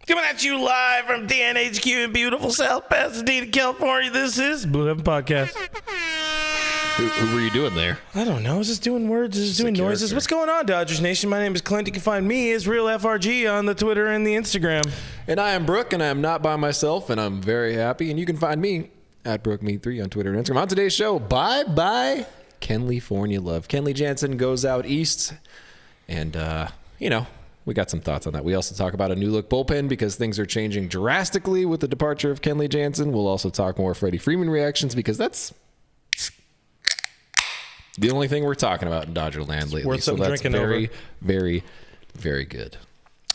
Coming at you live from DNHQ in beautiful South Pasadena, California. This is Blue Heaven Podcast. Who were you doing there? I don't know. Is this doing words? Is this doing noises? What's going on, Dodgers Nation? My name is Clint. You can find me as Real FRG on the Twitter and the Instagram. And I am Brooke, and I am not by myself, and I'm very happy. And you can find me at BrookeMe3 on Twitter and Instagram. On today's show, bye-bye Kenley Love. Kenley Jansen goes out east, and, we got some thoughts on that. We also talk about a new look bullpen because things are changing drastically with the departure of Kenley Jansen. We'll also talk more Freddie Freeman reactions because that's the only thing we're talking about in Dodger land lately. Worth something drinking very, over. very, very good.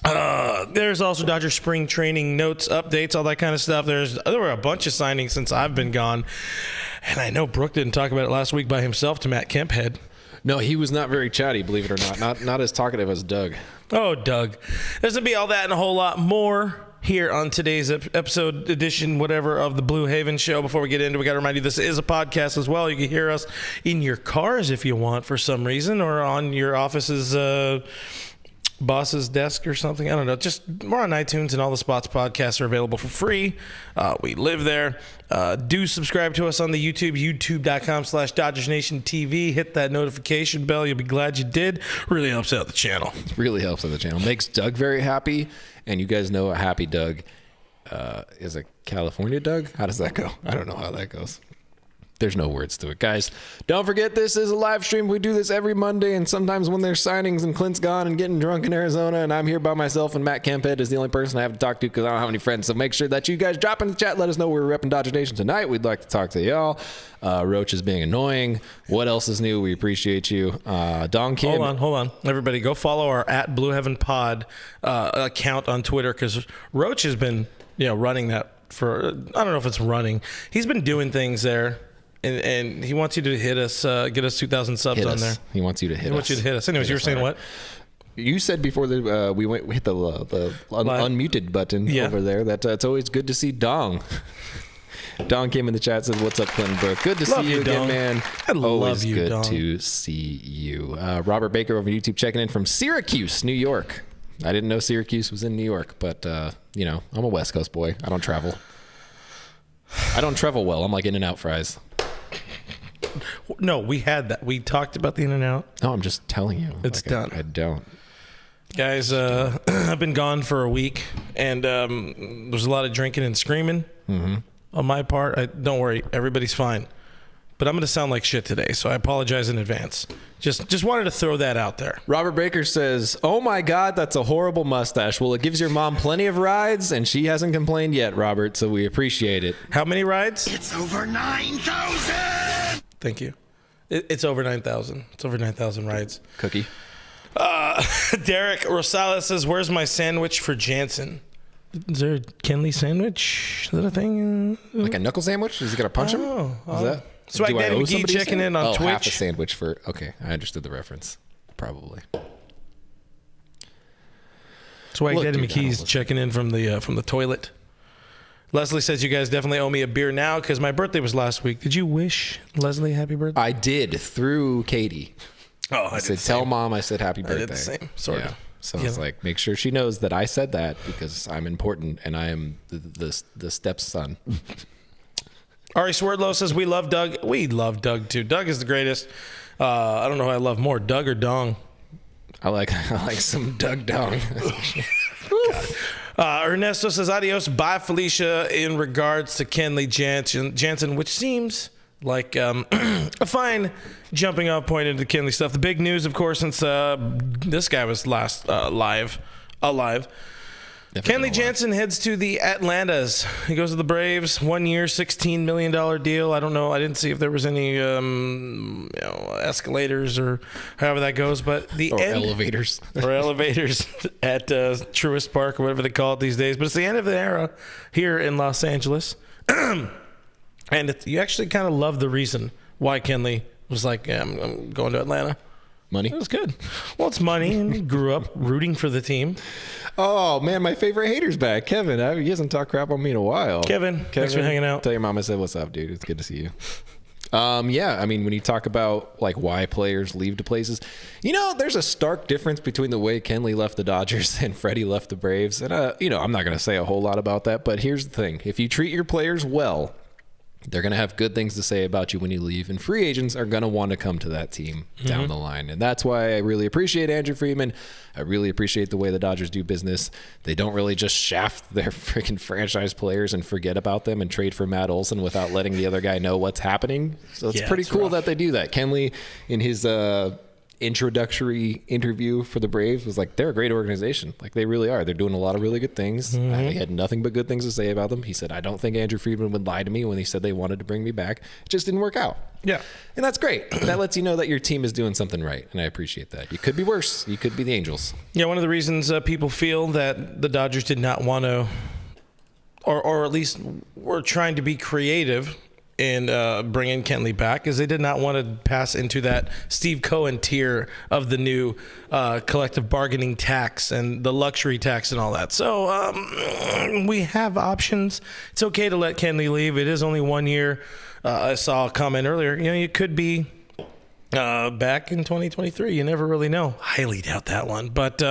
There's also Dodger spring training notes, updates, all that kind of stuff. There were a bunch of signings since I've been gone. And I know Brooke didn't talk about it last week by himself to Matt Kemphead. No, he was not very chatty, believe it or not. Not as talkative as Doug. Oh, Doug. There's going to be all that and a whole lot more here on today's episode edition, whatever, of the Blue Haven Show. Before we get into it, we got to remind you this is a podcast as well. You can hear us in your cars if you want for some reason, or on your office's boss's desk or something. I don't know. Just we're on iTunes, and all the spots podcasts are available for free. We live there. Do subscribe to us on the YouTube, youtube.com/DodgersNationTV. Hit that notification bell. You'll be glad you did. Really helps out the channel. It really helps out the channel. Makes Doug very happy. And you guys know a happy Doug is a California Doug. How does that go? I don't know how that goes. There's no words to it. Guys, don't forget this is a live stream. We do this every Monday, and sometimes when there's signings and Clint's gone and getting drunk in Arizona, and I'm here by myself, and Matt Kemphead is the only person I have to talk to because I don't have any friends. So make sure that you guys drop in the chat. Let us know we're repping Dodger Nation tonight. We'd like to talk to y'all. Roach is being annoying. What else is new? We appreciate you. Don Kim. Hold on. Everybody, go follow our at Blue Heaven Pod account on Twitter, because Roach has been running that for, I don't know if it's running. He's been doing things there. And he wants you to hit us, get us 2,000 subs on there. He wants you to hit us. He wants you to hit us. Anyways, you were saying what? You said before we hit the unmuted button over there that it's always good to see Dong. Dong came in the chat, said, "What's up, Clinton Brooke? Good to see you again, man. Always good to see you." Robert Baker over YouTube checking in from Syracuse, New York. I didn't know Syracuse was in New York, but I'm a West Coast boy. I don't travel. I don't travel well. I'm like In-N-Out fries. No, we had that. We talked about the In-N-Out. No, I'm just telling you. It's done. I don't. Guys, I've been gone for a week, and there's a lot of drinking and screaming on my part. Don't worry, everybody's fine. But I'm going to sound like shit today, so I apologize in advance. Just wanted to throw that out there. Robert Baker says, "Oh my God, that's a horrible mustache." Well, it gives your mom plenty of rides, and she hasn't complained yet, Robert, so we appreciate it. How many rides? It's over 9,000! Thank you. It's over 9,000. It's over 9,000 rides. Cookie. Derek Rosales says, "Where's my sandwich for Jansen?" Is there a Kenley sandwich? Is that a thing? Like a knuckle sandwich? Is he going to punch him? Is that? Swag Daddy McGee checking in on Twitch. Half a sandwich for... Okay, I understood the reference. Probably. Swag Daddy McGee's checking in from the toilet. Leslie says, "You guys definitely owe me a beer now because my birthday was last week." Did you wish Leslie happy birthday? I did, through Katie. Oh, I said, "Tell Mom I said happy birthday." I did the same, sort of. So it's like, make sure she knows that I said that because I'm important and I am the stepson. Ari Swerdlow says, "We love Doug." We love Doug too. Doug is the greatest. I don't know who I love more, Doug or Dong. I like some Doug Dong. Ernesto says, "Adios, bye Felicia," in regards to Kenley Jansen, which seems like a fine jumping off point into Kenley stuff. The big news, of course, since this guy was last alive. Kenley Jansen heads to the Atlantas. He goes to the Braves. 1 year, $16 million deal. I don't know. I didn't see if there was any escalators or however that goes. But elevators. Or elevators at Truist Park or whatever they call it these days. But it's the end of the era here in Los Angeles. And you actually kind of love the reason why Kenley was like, "Yeah, I'm going to Atlanta." Money? It was good. Well, it's money, and he grew up rooting for the team. Oh, man, my favorite hater's back. Kevin, he hasn't talked crap on me in a while. Kevin, thanks for hanging out. Tell your mom I said, "What's up, dude? It's good to see you." Yeah, I mean, when you talk about like why players leave to places, there's a stark difference between the way Kenley left the Dodgers and Freddie left the Braves. And, I'm not going to say a whole lot about that, but here's the thing. If you treat your players well, they're going to have good things to say about you when you leave, and free agents are going to want to come to that team down the line. And that's why I really appreciate Andrew Freeman. I really appreciate the way the Dodgers do business. They don't really just shaft their freaking franchise players and forget about them and trade for Matt Olson without letting the other guy know what's happening. So it's pretty cool that they do that. Kenley, in his introductory interview for the Braves, was like, they're a great organization. Like, they really are. They're doing a lot of really good things. He had nothing but good things to say about them. He said, I don't think Andrew Freeman would lie to me when he said they wanted to bring me back. It just didn't work out. Yeah. And that's great. That lets you know that your team is doing something right, and I appreciate that. You could be worse. You could be the Angels. Yeah, one of the reasons people feel that the Dodgers did not want to, or at least were trying to be creative in bringing Kenley back, is they did not want to pass into that Steve Cohen tier of the new collective bargaining tax and the luxury tax and all that. So we have options. It's okay to let Kenley leave. It is only 1 year. I saw a comment earlier. You could be back in 2023. You never really know. Highly doubt that one. But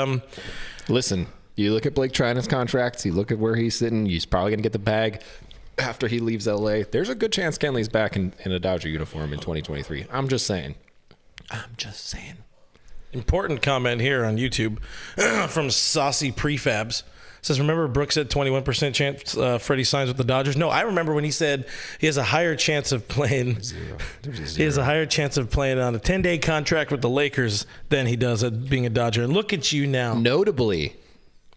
listen, you look at Blake Trina's contracts. You look at where he's sitting. He's probably going to get the bag after he leaves LA. There's a good chance Kenley's back in a Dodger uniform in 2023. I'm just saying. Important comment here on YouTube from Saucy Prefabs. Says, remember Brooks said 21% chance Freddie signs with the Dodgers? No, I remember when he said he has a higher chance of playing. He has a higher chance of playing on a 10-day contract with the Lakers than he does at being a Dodger. And look at you now. Notably,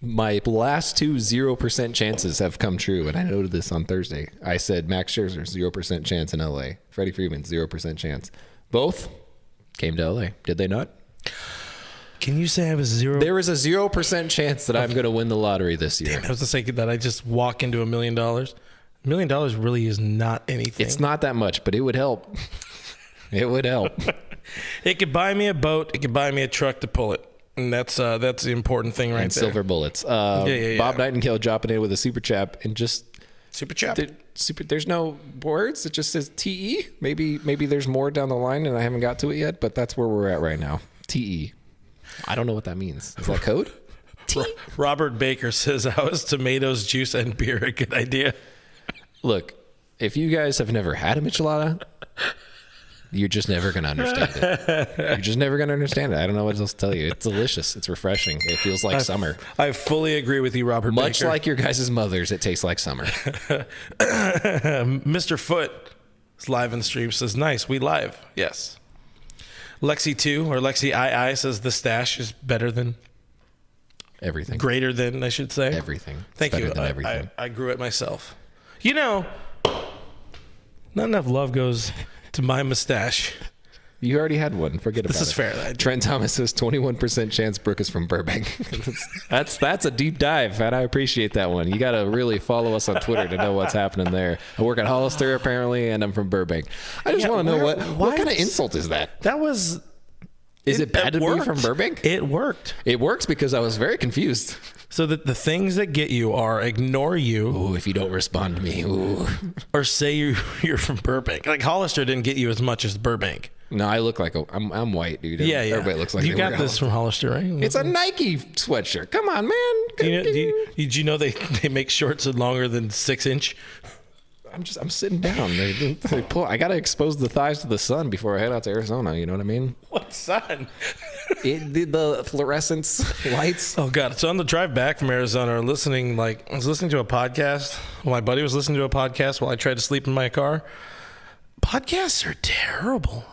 my last two 0% chances have come true, and I noted this on Thursday. I said Max Scherzer, 0% chance in LA. Freddie Freeman, 0% chance. Both came to LA. Did they not? Can you say I was zero? There is a 0% chance that I'm going to win the lottery this year. Damn, I was just thinking that I just walk into $1 million. $1 million really is not anything. It's not that much, but it would help. It would help. It could buy me a boat. It could buy me a truck to pull it. And that's the important thing right and there. Silver bullets. Bob Nightingale dropping in with a super chat and just super chat. There's no words. It just says TE. Maybe there's more down the line and I haven't got to it yet, but that's where we're at right now. TE. I don't know what that means. Is that code? Robert Baker says, how is tomatoes, juice, and beer a good idea? Look, if you guys have never had a michelada, you're just never going to understand it. You're just never going to understand it. I don't know what else to tell you. It's delicious. It's refreshing. It feels like summer. I fully agree with you, Robert Much Baker. like your guys' mothers, it tastes like summer. Mr. Foot is live in the stream, says, nice, we live. Yes. Lexi 2 or Lexi II says the stash is better than everything. Greater than, I should say. Everything. Thank you. Everything. I grew it myself. Not enough love goes to my mustache. You already had one. Forget about it. This is fair. Trent Thomas says 21% chance Brooke is from Burbank. that's a deep dive, and I appreciate that one. You got to really follow us on Twitter to know what's happening there. I work at Hollister apparently, and I'm from Burbank. I just want to know what kind of insult is that? That was. Is it bad to be from Burbank? It worked. It works because I was very confused. So that the things that get you are ignore you. Ooh, if you don't respond to me. Ooh. Or say you're from Burbank. Like Hollister didn't get you as much as Burbank. No, I look like I'm white, dude. Yeah. Everybody looks like you got this from Hollister, right? It's a Nike sweatshirt. Come on, man. Did you know they make shorts longer than 6-inch? I'm sitting down. They pull. I gotta expose the thighs to the sun before I head out to Arizona. You know what I mean? What sun? The fluorescence lights. Oh God! So on the drive back from Arizona, I was listening to a podcast. My buddy was listening to a podcast while I tried to sleep in my car. Podcasts are terrible.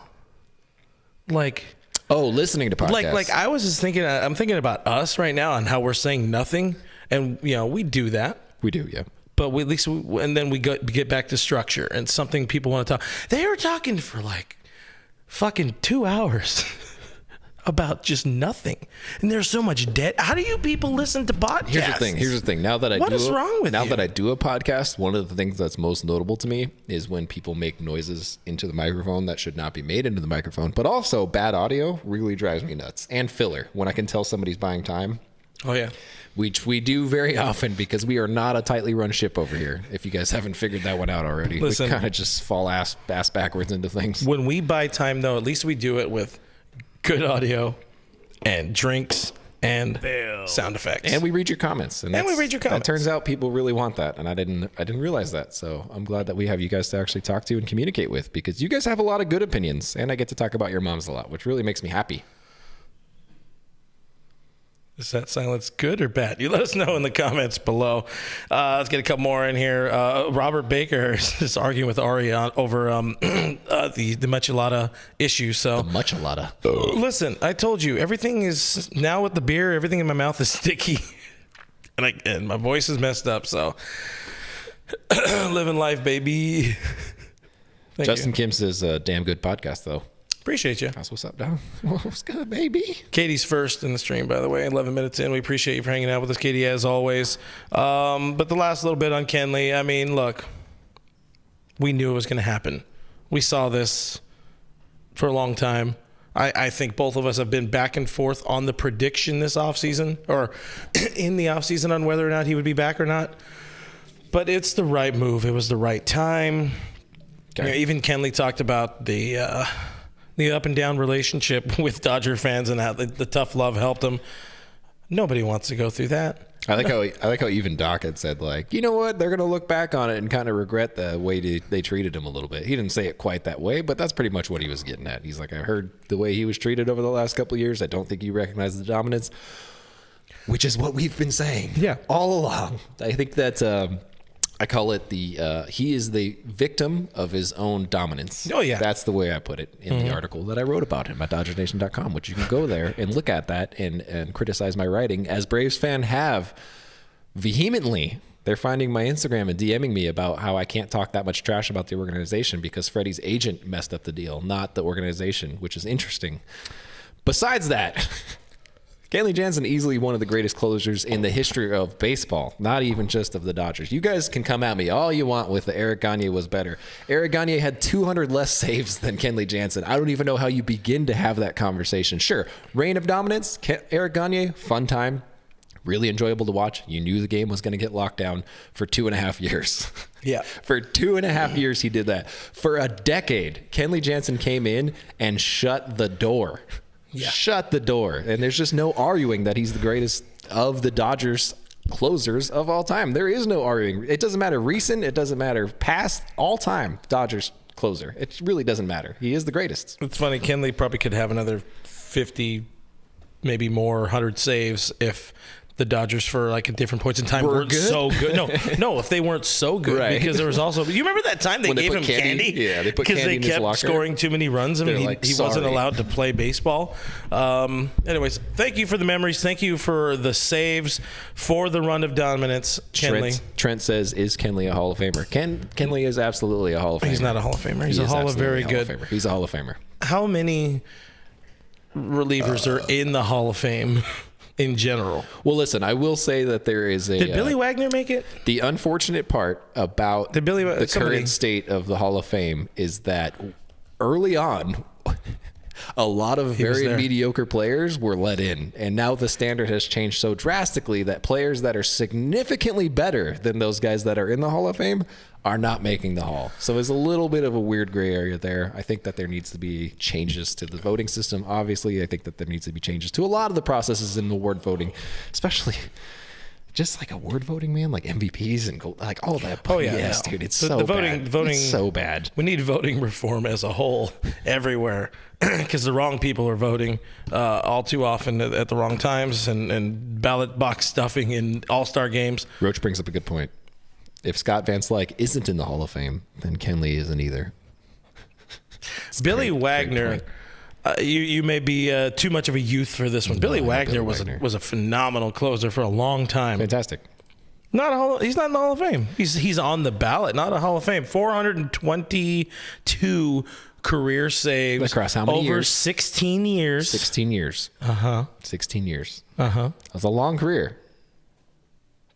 Listening to podcasts. Like I was just thinking. I'm thinking about us right now and how we're saying nothing, and we do that. We do, yeah. But and then we get back to structure and something people want to talk. They were talking for fucking 2 hours about just nothing, and there's so much debt. How do you people listen to podcasts? Here's the thing. Now that I what is wrong with you? Now that I do a podcast, one of the things that's most notable to me is when people make noises into the microphone that should not be made into the microphone. But also, bad audio really drives me nuts. And filler. When I can tell somebody's buying time, Oh, yeah. Which we do very often because we are not a tightly run ship over here. If you guys haven't figured that one out already. Listen, we kind of just fall ass backwards into things. When we buy time, though, at least we do it with good audio and drinks and sound effects. And we read your comments. And we read your comments. It turns out people really want that, and I didn't realize that. So I'm glad that we have you guys to actually talk to and communicate with, because you guys have a lot of good opinions, and I get to talk about your moms a lot, which really makes me happy. Is that silence good or bad? You let us know in the comments below. Let's get a couple more in here. Robert Baker is arguing with Ari over the Muchalada issue. So the Muchalada. Listen, I told you, everything is now with the beer. Everything in my mouth is sticky, and my voice is messed up. So living life, baby. Justin Kim says, "Damn good podcast, though." Appreciate you. That's what's up, dog. What's good, baby? Katie's first in the stream, by the way. 11 minutes in. We appreciate you for hanging out with us, Katie, as always. But the last little bit on Kenley, I mean, look, we knew it was going to happen. We saw this for a long time. I think both of us have been back and forth on the prediction this offseason, or in the offseason, on whether or not he would be back or not. But it's the right move. It was the right time. Okay. You know, even Kenley talked about the up and down relationship with Dodger fans and how the tough love helped him. Nobody wants to go through that. I like how even Doc had said, like, you know what, they're going to look back on it and kind of regret the way they treated him a little bit. He didn't say it quite that way, but that's pretty much what he was getting at. He's like, I heard the way he was treated over the last couple of years. I don't think he recognized the dominance, which is what we've been saying all along. I think that I call it he is the victim of his own dominance. Oh, yeah. That's the way I put it in the article that I wrote about him at DodgersNation.com, which you can go there and look at that and criticize my writing, as Braves fan have vehemently. They're finding my Instagram and DMing me about how I can't talk that much trash about the organization because Freddie's agent messed up the deal, not the organization, which is interesting. Besides that... Kenley Jansen, easily one of the greatest closers in the history of baseball, not even just of the Dodgers. You guys can come at me all you want with the Eric Gagne was better. Eric Gagne had 200 less saves than Kenley Jansen. I don't even know how you begin to have that conversation. Sure, reign of dominance, Eric Gagne, fun time, really enjoyable to watch. You knew the game was going to get locked down for 2.5 years. Yeah. For 2.5 years, he did that. For a decade, Kenley Jansen came in and shut the door. Yeah. Shut the door. And there's just no arguing that he's the greatest of the Dodgers closers of all time. There is no arguing. It doesn't matter recent. It doesn't matter past. All time Dodgers closer. It really doesn't matter. He is the greatest. It's funny. Kenley probably could have another 50, maybe more, 100 saves if the Dodgers for like at different points in time weren't so good. No, if they weren't so good, right. Because there was also, you remember that time they gave him candy? Yeah, they put candy in his locker. Because they kept scoring too many runs. I mean, he wasn't allowed to play baseball. Anyways, thank you for the memories. Thank you for the saves, for the run of dominance, Kenley. Trent says, is Kenley a Hall of Famer? Kenley is absolutely a Hall of Famer. He's not a Hall of Famer. He's a Hall of very good. He's a Hall of Famer. How many relievers are in the Hall of Fame? In general. Well, listen, I will say that there is a... Did Billy Wagner make it? The unfortunate part about the current state of the Hall of Fame is that early on, a lot of very mediocre players were let in. And now the standard has changed so drastically that players that are significantly better than those guys that are in the Hall of Fame are not making the Hall. So there's a little bit of a weird gray area there. I think that there needs to be changes to the voting system. Obviously, I think that there needs to be changes to a lot of the processes in the award voting, especially just like award voting, man, like MVPs and like all that. Oh yeah, yes, dude, it's the voting, bad. It's so bad. We need voting reform as a whole everywhere because the wrong people are voting all too often at the wrong times and ballot box stuffing in all-star games. Roach brings up a good point. If Scott Van Slyke isn't in the Hall of Fame, then Kenley isn't either. Billy Wagner, you may be too much of a youth for this one. No, Billy Wagner was a phenomenal closer for a long time. Fantastic. He's not in the Hall of Fame. He's on the ballot, not a Hall of Fame. 422 career saves across how many over years? 16 years. 16 years. 16 years. That's a long career.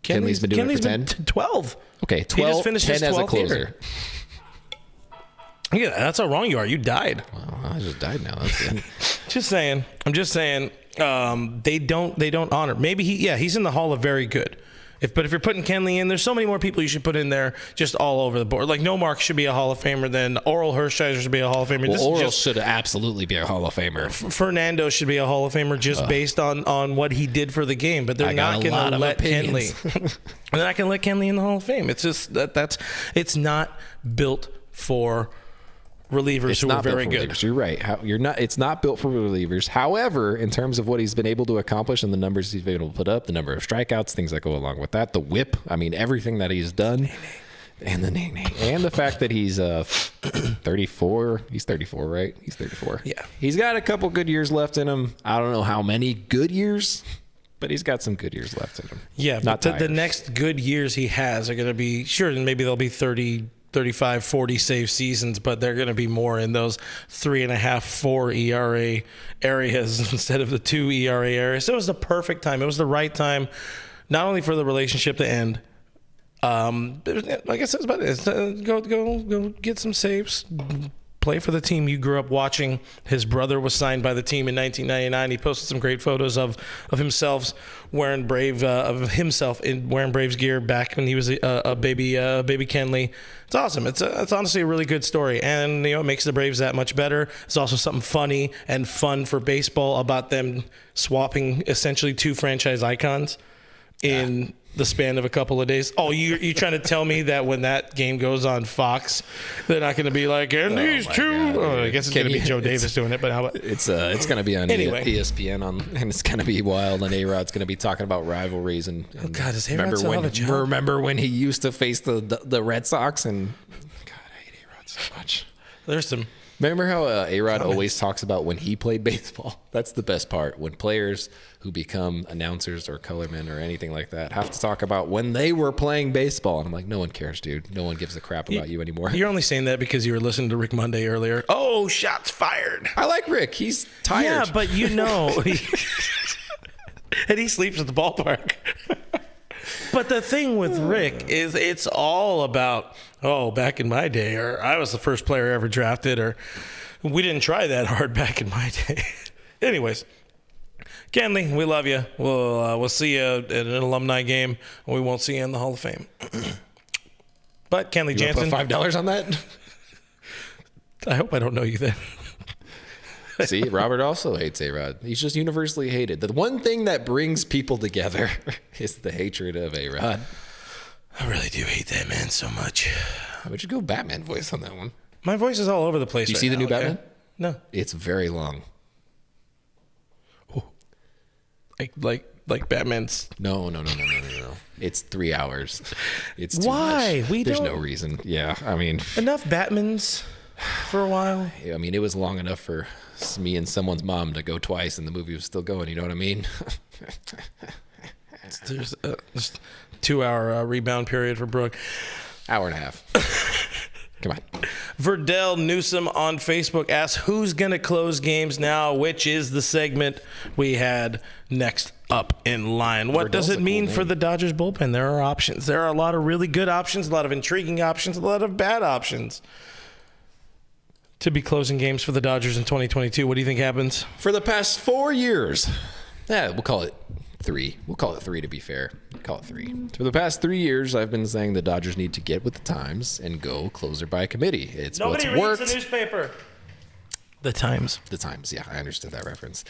Kenley's been doing it for 10? 12. Okay, 12. He just finished 10 his as a 12th closer. year. Yeah, that's how wrong you are. You died. Well, I just died now. That's good. Just saying. I'm just saying. They don't honor. Maybe he's in the Hall of Very Good. But if you're putting Kenley in, there's so many more people you should put in there just all over the board. Like Nomark should be a Hall of Famer, then Oral Hershiser should be a Hall of Famer. Well, Oral should absolutely be a Hall of Famer. Fernando should be a Hall of Famer just based on what he did for the game. But they're not going to let Kenley. They're not going to let Kenley in the Hall of Fame. It's just it's not built for relievers who are very good. Relievers. You're right. It's not built for relievers. However, in terms of what he's been able to accomplish and the numbers he's been able to put up, the number of strikeouts, things that go along with that, the whip, I mean, everything that he's done, and the and the fact that he's 34. He's 34, right? He's 34. Yeah. He's got a couple good years left in him. I don't know how many good years, but he's got some good years left in him. Yeah, not but the next good years he has are going to be, sure, and maybe they'll be 30, 35, 40 save seasons, but they're going to be more in those 3.5, 4 ERA areas instead of the 2 ERA areas. So it was the perfect time. It was the right time, not only for the relationship to end. Like I said, it's about it. Go get some saves. Play for the team you grew up watching. His brother was signed by the team in 1999. He posted some great photos of himself wearing Braves gear back when he was a baby Kenley. It's awesome. It's honestly a really good story, and it makes the Braves that much better. It's also something funny and fun for baseball about them swapping essentially 2 franchise icons in the span of a couple of days. Oh, you trying to tell me that when that game goes on Fox, they're not going to be like, and these two? I guess it's going to be Joe Davis doing it, but how about... It's going to be on ESPN, and it's going to be wild, and A-Rod's going to be talking about rivalries. And oh, God, does A-Rod still have a job? Remember when he used to face the Red Sox? And God, I hate A-Rod so much. There's some... Remember how A-Rod always talks about when he played baseball? That's the best part. When players who become announcers or colormen or anything like that have to talk about when they were playing baseball. And I'm like, no one cares, dude. No one gives a crap about you anymore. You're only saying that because you were listening to Rick Monday earlier. Oh, shots fired. I like Rick. He's tired. Yeah, but and he sleeps at the ballpark. But the thing with Rick is it's all about, back in my day, or I was the first player ever drafted, or we didn't try that hard back in my day. Anyways, Kenley, we love you. We'll see you at an alumni game. We won't see you in the Hall of Fame. But Kenley Jansen. Put $5 on that? I hope I don't know you then. See, Robert also hates A-Rod. He's just universally hated. The one thing that brings people together is the hatred of A-Rod. I really do hate that man so much. Why would you go Batman voice on that one? My voice is all over the place. You see the new Batman? No. It's very long. Ooh. Like Batman's. No. It's 3 hours. It's too Why? much. There's no reason. Yeah, I mean, enough Batmans for a while. I mean, it was long enough for me and someone's mom to go twice, and the movie was still going. You know what I mean? There's a 2-hour rebound period for Brooke. Hour and a half. Come on. Verdell Newsom on Facebook asks, who's going to close games now? Which is the segment we had next up in line. What does it mean for the Dodgers bullpen? There are options. There are a lot of really good options, a lot of intriguing options, a lot of bad options to be closing games for the Dodgers in 2022. What do you think happens? For the past 4 years, we'll call it 3. We'll call it 3 to be fair. Call it 3. For the past 3 years, I've been saying the Dodgers need to get with the times and go closer by committee. It's Nobody what's worked. reads the newspaper. The Times. The Times, yeah, I understood that reference.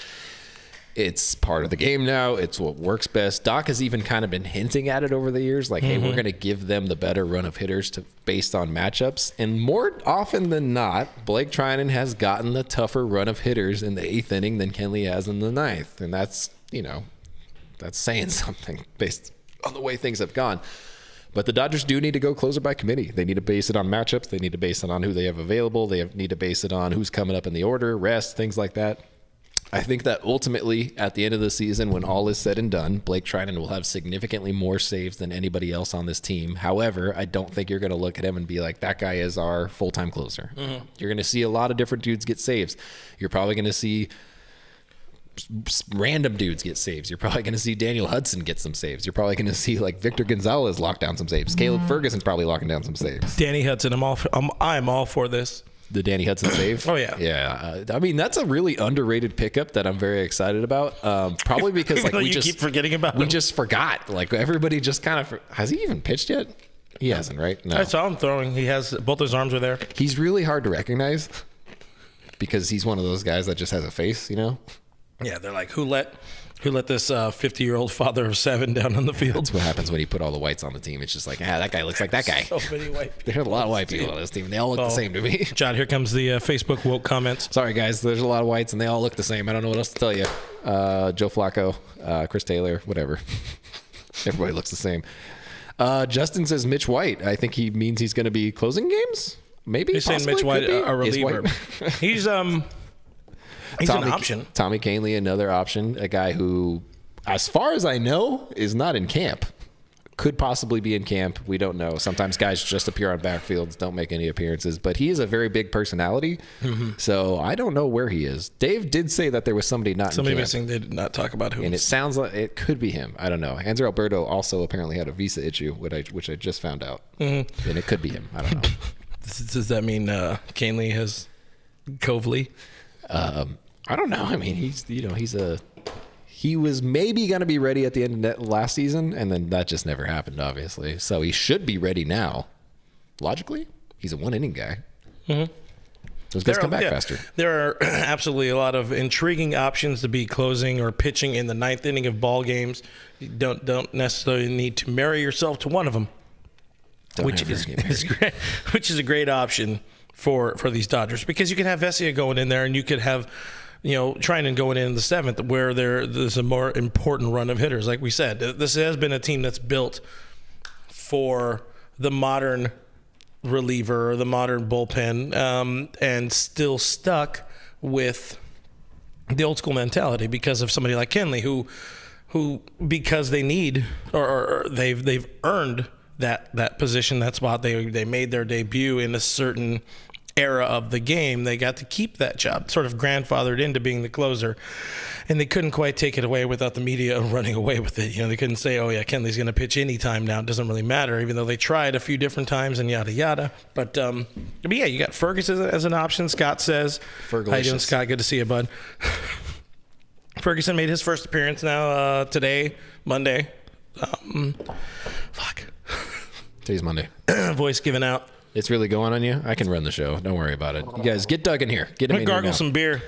It's part of the game now. It's what works best. Doc has even kind of been hinting at it over the years, like, hey, we're going to give them the better run of hitters based on matchups. And more often than not, Blake Trinan has gotten the tougher run of hitters in the 8th inning than Kenley has in the 9th. And that's, that's saying something based on the way things have gone. But the Dodgers do need to go closer by committee. They need to base it on matchups. They need to base it on who they have available. They need to base it on who's coming up in the order, rest, things like that. I think that ultimately, at the end of the season, when all is said and done, Blake Trinan will have significantly more saves than anybody else on this team. However, I don't think you're going to look at him and be like, that guy is our full-time closer. Mm-hmm. You're going to see a lot of different dudes get saves. You're probably going to see random dudes get saves. You're probably going to see Daniel Hudson get some saves. You're probably going to see like Victor Gonzalez lock down some saves. Caleb Ferguson's probably locking down some saves. Danny Hudson, I'm all for this. the Danny Hudson save. Oh, yeah. Yeah. I mean, that's a really underrated pickup that I'm very excited about. Probably because like you keep forgetting about we him. just forgot. Like everybody just kind of has he even pitched yet? He hasn't, right? No. I saw him throwing. He has both his arms are there. He's really hard to recognize because he's one of those guys that just has a face, you know? Yeah, they're like, who let this 50-year-old father of 7 down on the field? That's what happens when you put all the whites on the team. It's just like, that guy looks like that guy. So many white people. There's a lot of white people on this team. They all look the same to me. John, here comes the Facebook woke comments. Sorry, guys. There's a lot of whites, and they all look the same. I don't know what else to tell you. Joe Flacco, Chris Taylor, whatever. Everybody looks the same. Justin says Mitch White. I think he means he's going to be closing games. Maybe. He's saying Mitch White, a reliever. He's an option. Tommy Kenley, another option. A guy who, as far as I know, is not in camp. Could possibly be in camp. We don't know. Sometimes guys just appear on backfields, don't make any appearances. But he is a very big personality. Mm-hmm. So I don't know where he is. Dave did say that there was somebody not in camp. Missing. They did not talk about who. And it sounds like it could be him. I don't know. Andrew Alberto also apparently had a visa issue, which I just found out. Mm-hmm. And it could be him. I don't know. Does that mean Kenley has Covely? I don't know. I mean, he was maybe going to be ready at the end of last season, and then that just never happened, obviously. So he should be ready now. Logically, he's a one-inning guy. Mm-hmm. Those guys come back faster. There are absolutely a lot of intriguing options to be closing or pitching in the 9th inning of ball games. You don't necessarily need to marry yourself to one of them, which is a great option for these Dodgers, because you can have Vesia going in there, and you could have Trinan going in the 7th, where there's a more important run of hitters. Like we said, this has been a team that's built for the modern reliever or the modern bullpen, and still stuck with the old school mentality because of somebody like Kenley, who because they need or they've earned that position, that spot. They made their debut in a certain era of the game. They got to keep that job, sort of grandfathered into being the closer, and they couldn't quite take it away without the media running away with it. They couldn't say, oh yeah, Kenley's going to pitch anytime now. It doesn't really matter, even though they tried a few different times and yada yada. But yeah, you got Ferguson as an option. Scott says, how you doing, Scott? Good to see you, bud. Ferguson made his first appearance now today, Monday. Today's Monday. Voice given out. It's really going on you? I can run the show. Don't worry about it. You guys, get Doug in here. Get him in here now. Gargle some beer.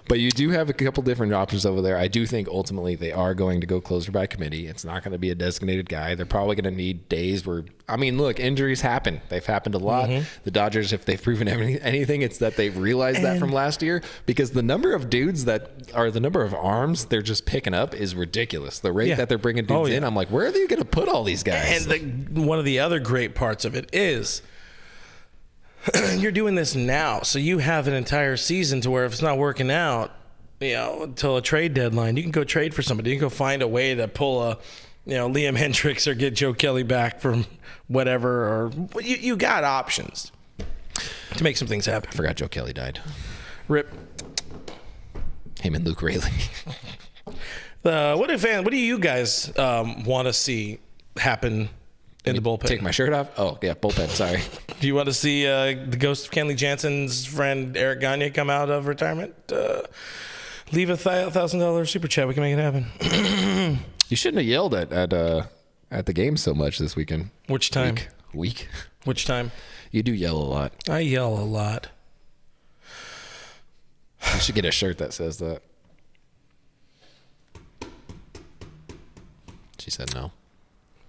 But you do have a couple different options over there. I do think ultimately they are going to go closer by committee. It's not going to be a designated guy. They're probably going to need days where, look, injuries happen. They've happened a lot. Mm-hmm. The Dodgers, if they've proven anything, it's that they've realized that from last year, because the number of dudes the number of arms they're just picking up is ridiculous. The rate that they're bringing dudes in, I'm like, where are they going to put all these guys? And one of the other great parts of it is you're doing this now, so you have an entire season to where if it's not working out, until a trade deadline, you can go trade for somebody. You can go find a way to pull a, Liam Hendricks or get Joe Kelly back from whatever, or you got options to make some things happen. I forgot Joe Kelly died. Rip. Him and Luke Rayleigh. What do you guys want to see happen in the bullpen? Take my shirt off? Oh, yeah, bullpen, sorry. Do you want to see the ghost of Kenley Jansen's friend Eric Gagne come out of retirement? Leave a $1,000 super chat. We can make it happen. You shouldn't have yelled at the game so much this weekend. Which time? Week. Which time? You do yell a lot. I yell a lot. You should get a shirt that says that. She said no.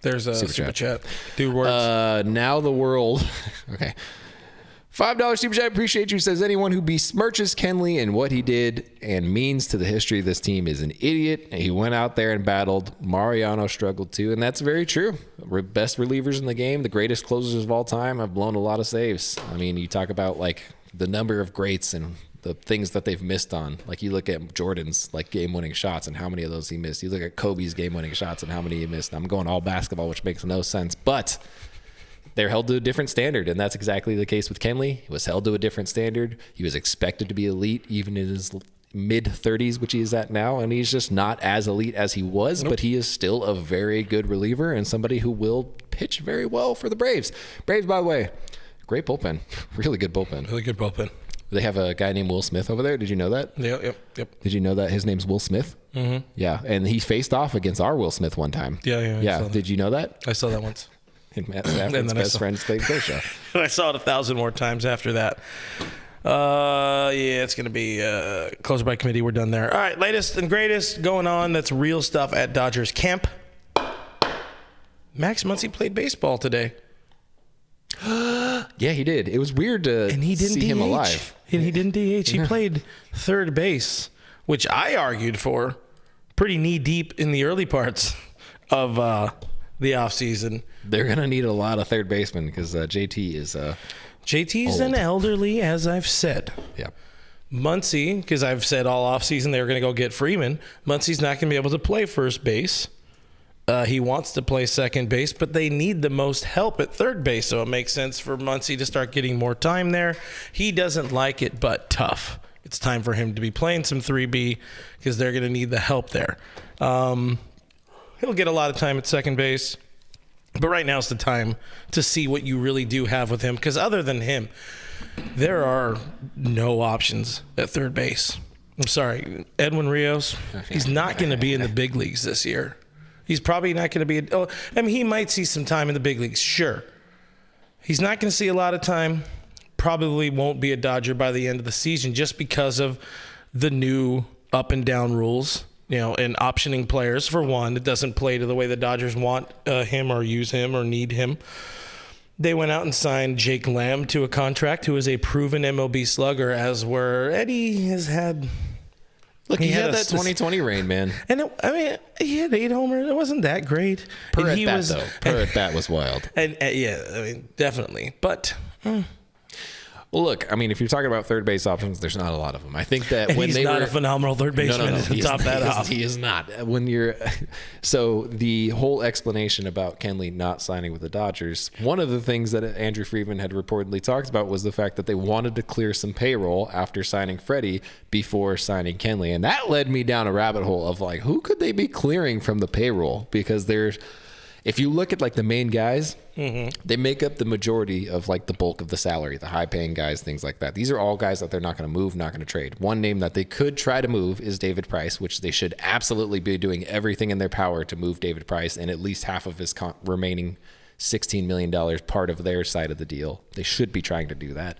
There's a super chat. Dude, words. Now the world. Okay. $5 super chat. Appreciate you. Says anyone who besmirches Kenley and what he did and means to the history of this team is an idiot. He went out there and battled. Mariano struggled too, and that's very true. Best relievers in the game, the greatest closers of all time, have blown a lot of saves. You talk about like the number of greats and the things that they've missed on. Like you look at Jordan's game-winning shots and how many of those he missed. You look at Kobe's game-winning shots and how many he missed. I'm going all basketball, which makes no sense, but they're held to a different standard, and that's exactly the case with Kenley. He was held to a different standard. He was expected to be elite even in his mid-30s, which he is at now, and he's just not as elite as he was, but he is still a very good reliever and somebody who will pitch very well for the Braves. Braves, by the way, Great bullpen. Really good bullpen. Really good bullpen. They have a guy named Will Smith over there. Did you know that? Yep. Did you know that his name's Will Smith? Mm-hmm. Yeah, and he faced off against our Will Smith one time. Yeah. Did you know that? I saw that once. And Matt Stafford's best friend's Clayton Kershaw. I saw it 1,000 more times after that. It's going to be closer by committee. We're done there. All right, latest and greatest going on. That's real stuff at Dodgers camp. Max Muncy played baseball today. Yeah, he did. It was weird to see him alive. And he didn't DH. He played third base, which I argued for pretty knee deep in the early parts of the offseason. They're going to need a lot of third basemen because JT is JT's an elderly, as I've said. Yeah. Muncy, because I've said all offseason they were going to go get Freeman. Muncy's not going to be able to play first base. He wants to play second base, but they need the most help at third base, so it makes sense for Muncy to start getting more time there. He doesn't like it, but tough. It's time for him to be playing some 3B because they're going to need the help there. He'll get a lot of time at second base, but right now is the time to see what you really do have with him because other than him, there are no options at third base. I'm sorry, Edwin Rios, he's not going to be in the big leagues this year. He's probably not going to be he might see some time in the big leagues, sure. He's not going to see a lot of time. Probably won't be a Dodger by the end of the season just because of the new up and down rules, and optioning players. For one, it doesn't play to the way the Dodgers want him or use him or need him. They went out and signed Jake Lamb to a contract, who is a proven MLB slugger, as where Eddie has had... Look, he had that 2020 reign, man. And he had 8 homers. It wasn't that great. Per at bat was wild. And definitely. But well, look, if you're talking about third base options, there's not a lot of them. I think that when he's not a phenomenal third baseman to top that off. He is not. So the whole explanation about Kenley not signing with the Dodgers, one of the things that Andrew Freeman had reportedly talked about was the fact that they wanted to clear some payroll after signing Freddie before signing Kenley. And that led me down a rabbit hole of who could they be clearing from the payroll? Because if you look at the main guys, they make up the majority of the bulk of the salary, the high paying guys, things like that. These are all guys that they're not going to move, not going to trade. One name that they could try to move is David Price, which they should absolutely be doing everything in their power to move David Price and at least half of his remaining $16 million part of their side of the deal. They should be trying to do that.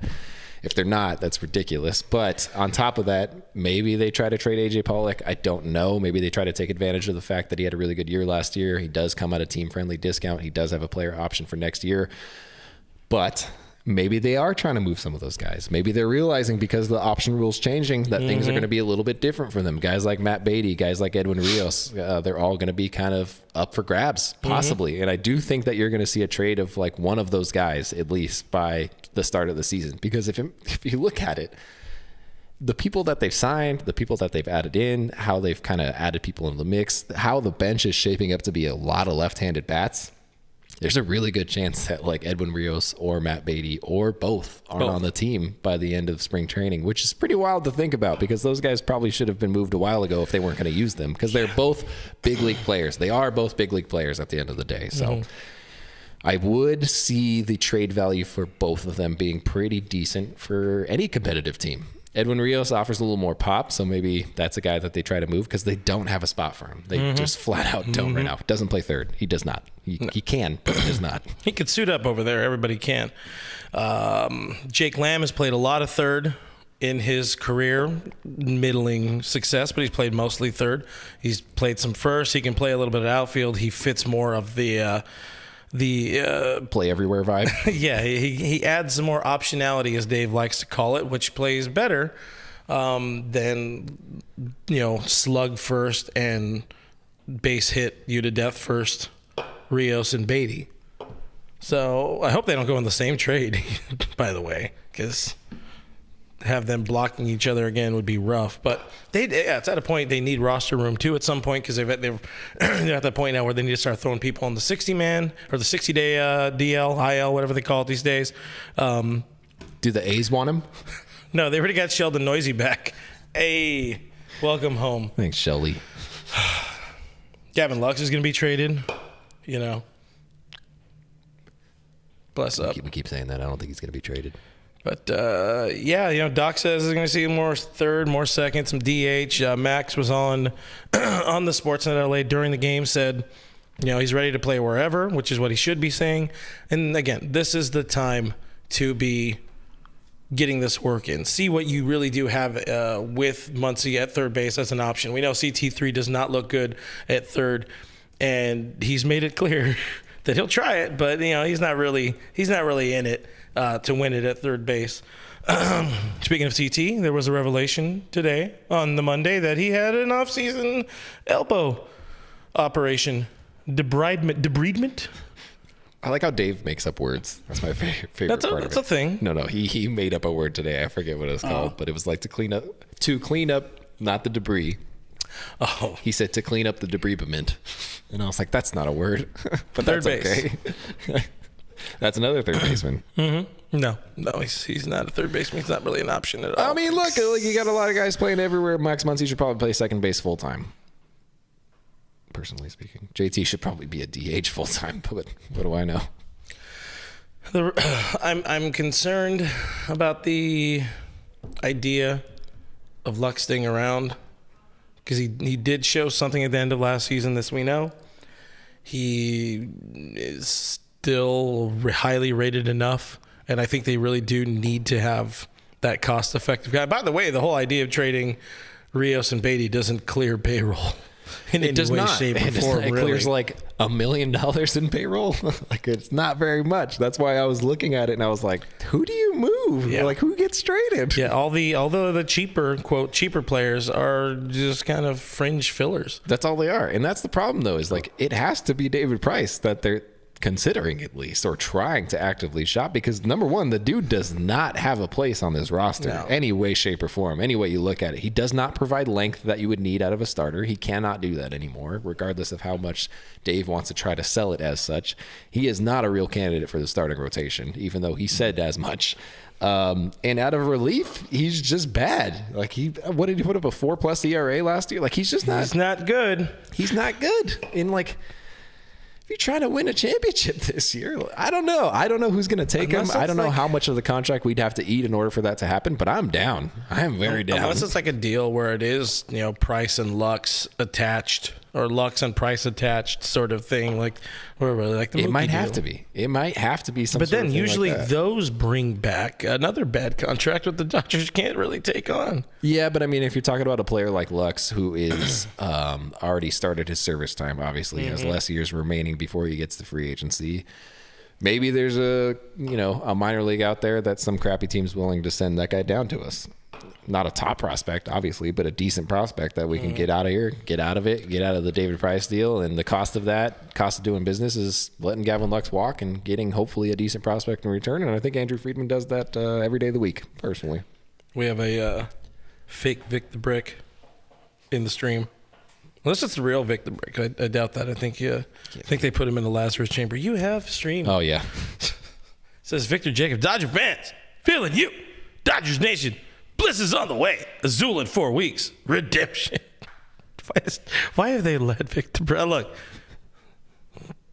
If they're not, that's ridiculous. But on top of that, maybe they try to trade A.J. Pollock. I don't know. Maybe they try to take advantage of the fact that he had a really good year last year. He does come at a team-friendly discount. He does have a player option for next year. But maybe they are trying to move some of those guys. Maybe they're realizing because the option rule's changing that things are going to be a little bit different for them. Guys like Matt Beatty, guys like Edwin Rios, they're all going to be kind of up for grabs, possibly. And I do think that you're going to see a trade of one of those guys, at least by the start of the season. Because if you look at it, the people that they've signed, the people that they've added in, how they've kind of added people into the mix, how the bench is shaping up to be a lot of left-handed bats, there's a really good chance that Edwin Rios or Matt Beatty or both aren't on the team by the end of spring training, which is pretty wild to think about because those guys probably should have been moved a while ago if they weren't going to use them because they're both big league players. They are both big league players at the end of the day. So I would see the trade value for both of them being pretty decent for any competitive team. Edwin Rios offers a little more pop, so maybe that's a guy that they try to move because they don't have a spot for him. They just flat out don't right now. Doesn't play third. He does not. He can, but he does not. He could suit up over there. Everybody can. Jake Lamb has played a lot of third in his career, middling success, but he's played mostly third. He's played some first. He can play a little bit of outfield. He fits more of the play everywhere vibe. Yeah, he adds some more optionality, as Dave likes to call it, which plays better than slug first and base hit you to death first Rios and Beatty. So I hope they don't go in the same trade, by the way, because have them blocking each other again would be rough. But it's at a point they need roster room too at some point because they're at that point now where they need to start throwing people on the 60-man or the 60-day DL, IL, whatever they call it these days. Do the A's want him? No, they already got Sheldon Noisy back. Hey, welcome home. Thanks, Shelly. Gavin Lux is going to be traded, Bless up. We keep saying that. I don't think he's going to be traded. But, Doc says he's going to see more third, more second, some DH. Max was on the Sportsnet LA during the game, said, he's ready to play wherever, which is what he should be saying. And, again, this is the time to be getting this work in. See what you really do have with Muncy at third base as an option. We know CT3 does not look good at third, and he's made it clear that he'll try it, but he's not really in it to win it at third base. Speaking of CT, there was a revelation today on the Monday that he had an offseason elbow operation. Debridement? I like how Dave makes up words. That's my favorite part of it. That's a thing. No, he made up a word today. I forget what it was called, but it was like to clean up, not the debris. Oh. He said to clean up the debrisement. And I was like, that's not a word. But Third that's base. Okay. That's another third baseman. Mm-hmm. No, he's not a third baseman. He's not really an option at all. I mean, look, you got a lot of guys playing everywhere. Max Muncy should probably play second base full time. Personally speaking, JT should probably be a DH full time, but what do I know? I'm concerned about the idea of Luck staying around because he did show something at the end of last season. This we know. He is still highly rated enough, and I think they really do need to have that cost-effective guy. By the way, the whole idea of trading Rios and Beatty doesn't clear payroll. It does not. It clears like $1 million in payroll. Like, it's not very much. That's why I was looking at it and I was like, who do you move? Yeah. Like, who gets traded? Yeah, although the cheaper players are just kind of fringe fillers. That's all they are. And that's the problem, though, is like it has to be David Price that they're considering at least, or trying to actively shop, because number one, the dude does not have a place on this roster any way, shape, or form. Any way you look at it, he does not provide length that you would need out of a starter. He cannot do that anymore, regardless of how much Dave wants to try to sell it as such. He is not a real candidate for the starting rotation, even though he said as much. And out of relief, he's just bad. Like, what did he put up, a 4+ ERA last year? Like, he's not good. He's not good. And like, if you're trying to win a championship this year, I don't know. I don't know who's going to take him. I don't know how much of the contract we'd have to eat in order for that to happen, but I'm down. I am very down. Unless it's like a deal where it is, Price and Lux attached, or Lux and Price attached sort of thing, like the it might deal. have to be. It might have to be some. But sort then of thing usually like that. those bring back another bad contract that the Dodgers can't really take on. Yeah, but I mean, if you're talking about a player like Lux, who is already started his service time, obviously has less years remaining before he gets to free agency. Maybe there's a minor league out there that some crappy team's willing to send that guy down to us. Not a top prospect, obviously, but a decent prospect that we can get out of here, get out of the David Price deal. And the cost of doing business is letting Gavin Lux walk and getting hopefully a decent prospect in return. And I think Andrew Friedman does that every day of the week, personally. We have a fake Vic the Brick in the stream. Unless it's the real Vic the Brick. I doubt that. I think they put him in the Lazarus chamber. You have streamed. Oh, yeah. Says Victor Jacob, Dodger fans, feeling you. Dodgers Nation. Bliss is on the way. Azul in 4 weeks. Redemption. Why have they let Victor Brick? Look,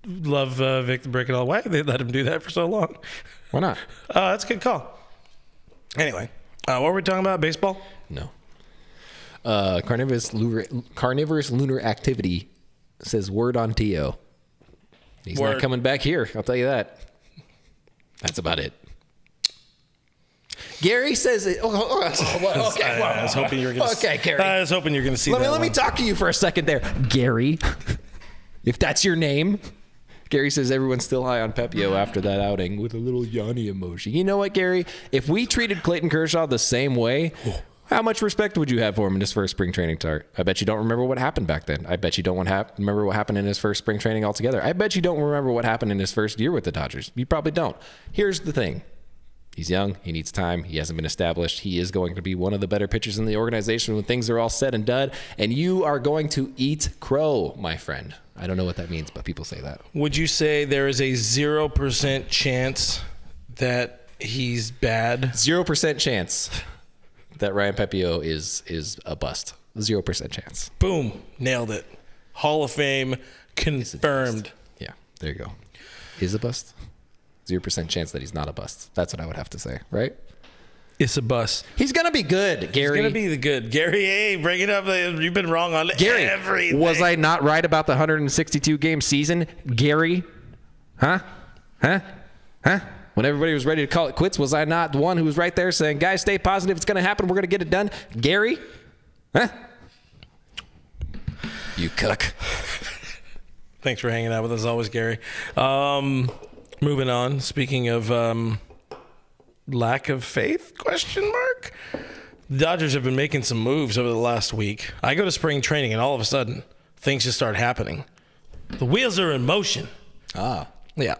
love Victor Brick and all. Why have they let him do that for so long? Why not? That's a good call. Anyway, what were we talking about? Baseball? No. Carnivorous lunar activity says word on Tio. He's not coming back here. I'll tell you that. That's about it. Gary says it. Okay. I was hoping you were going to. Okay, Gary. I was hoping you were going to see that. Let me talk to you for a second there, Gary. If that's your name. Gary says everyone's still high on Pepio after that outing with a little Yanni emoji. You know what, Gary? If we treated Clayton Kershaw the same way, how much respect would you have for him in his first spring training start? I bet you don't remember what happened back then. I bet you don't remember what happened in his first spring training altogether. I bet you don't remember what happened in his first year with the Dodgers. You probably don't. Here's the thing. He's young. He needs time. He hasn't been established. He is going to be one of the better pitchers in the organization when things are all said and done. And you are going to eat crow, my friend. I don't know what that means, but people say that. Would you say there is a 0% chance that he's bad? 0% chance that Ryan Pepio is a bust. 0% chance. Boom. Nailed it. Hall of Fame confirmed. Yeah, there you go. Is a bust? 0% chance that he's not a bust. That's what I would have to say, right? It's a bust. He's going to be good, Gary. He's going to be the good. Gary, hey, bring it up. You've been wrong on Gary, everything. Was I not right about the 162-game season? Gary? Huh? When everybody was ready to call it quits, was I not the one who was right there saying, guys, stay positive. It's going to happen. We're going to get it done. Gary? Huh? You cook. Thanks for hanging out with us always, Gary. Moving on. Speaking of lack of faith, question mark? The Dodgers have been making some moves over the last week. I go to spring training, and all of a sudden, things just start happening. The wheels are in motion. Ah. Yeah.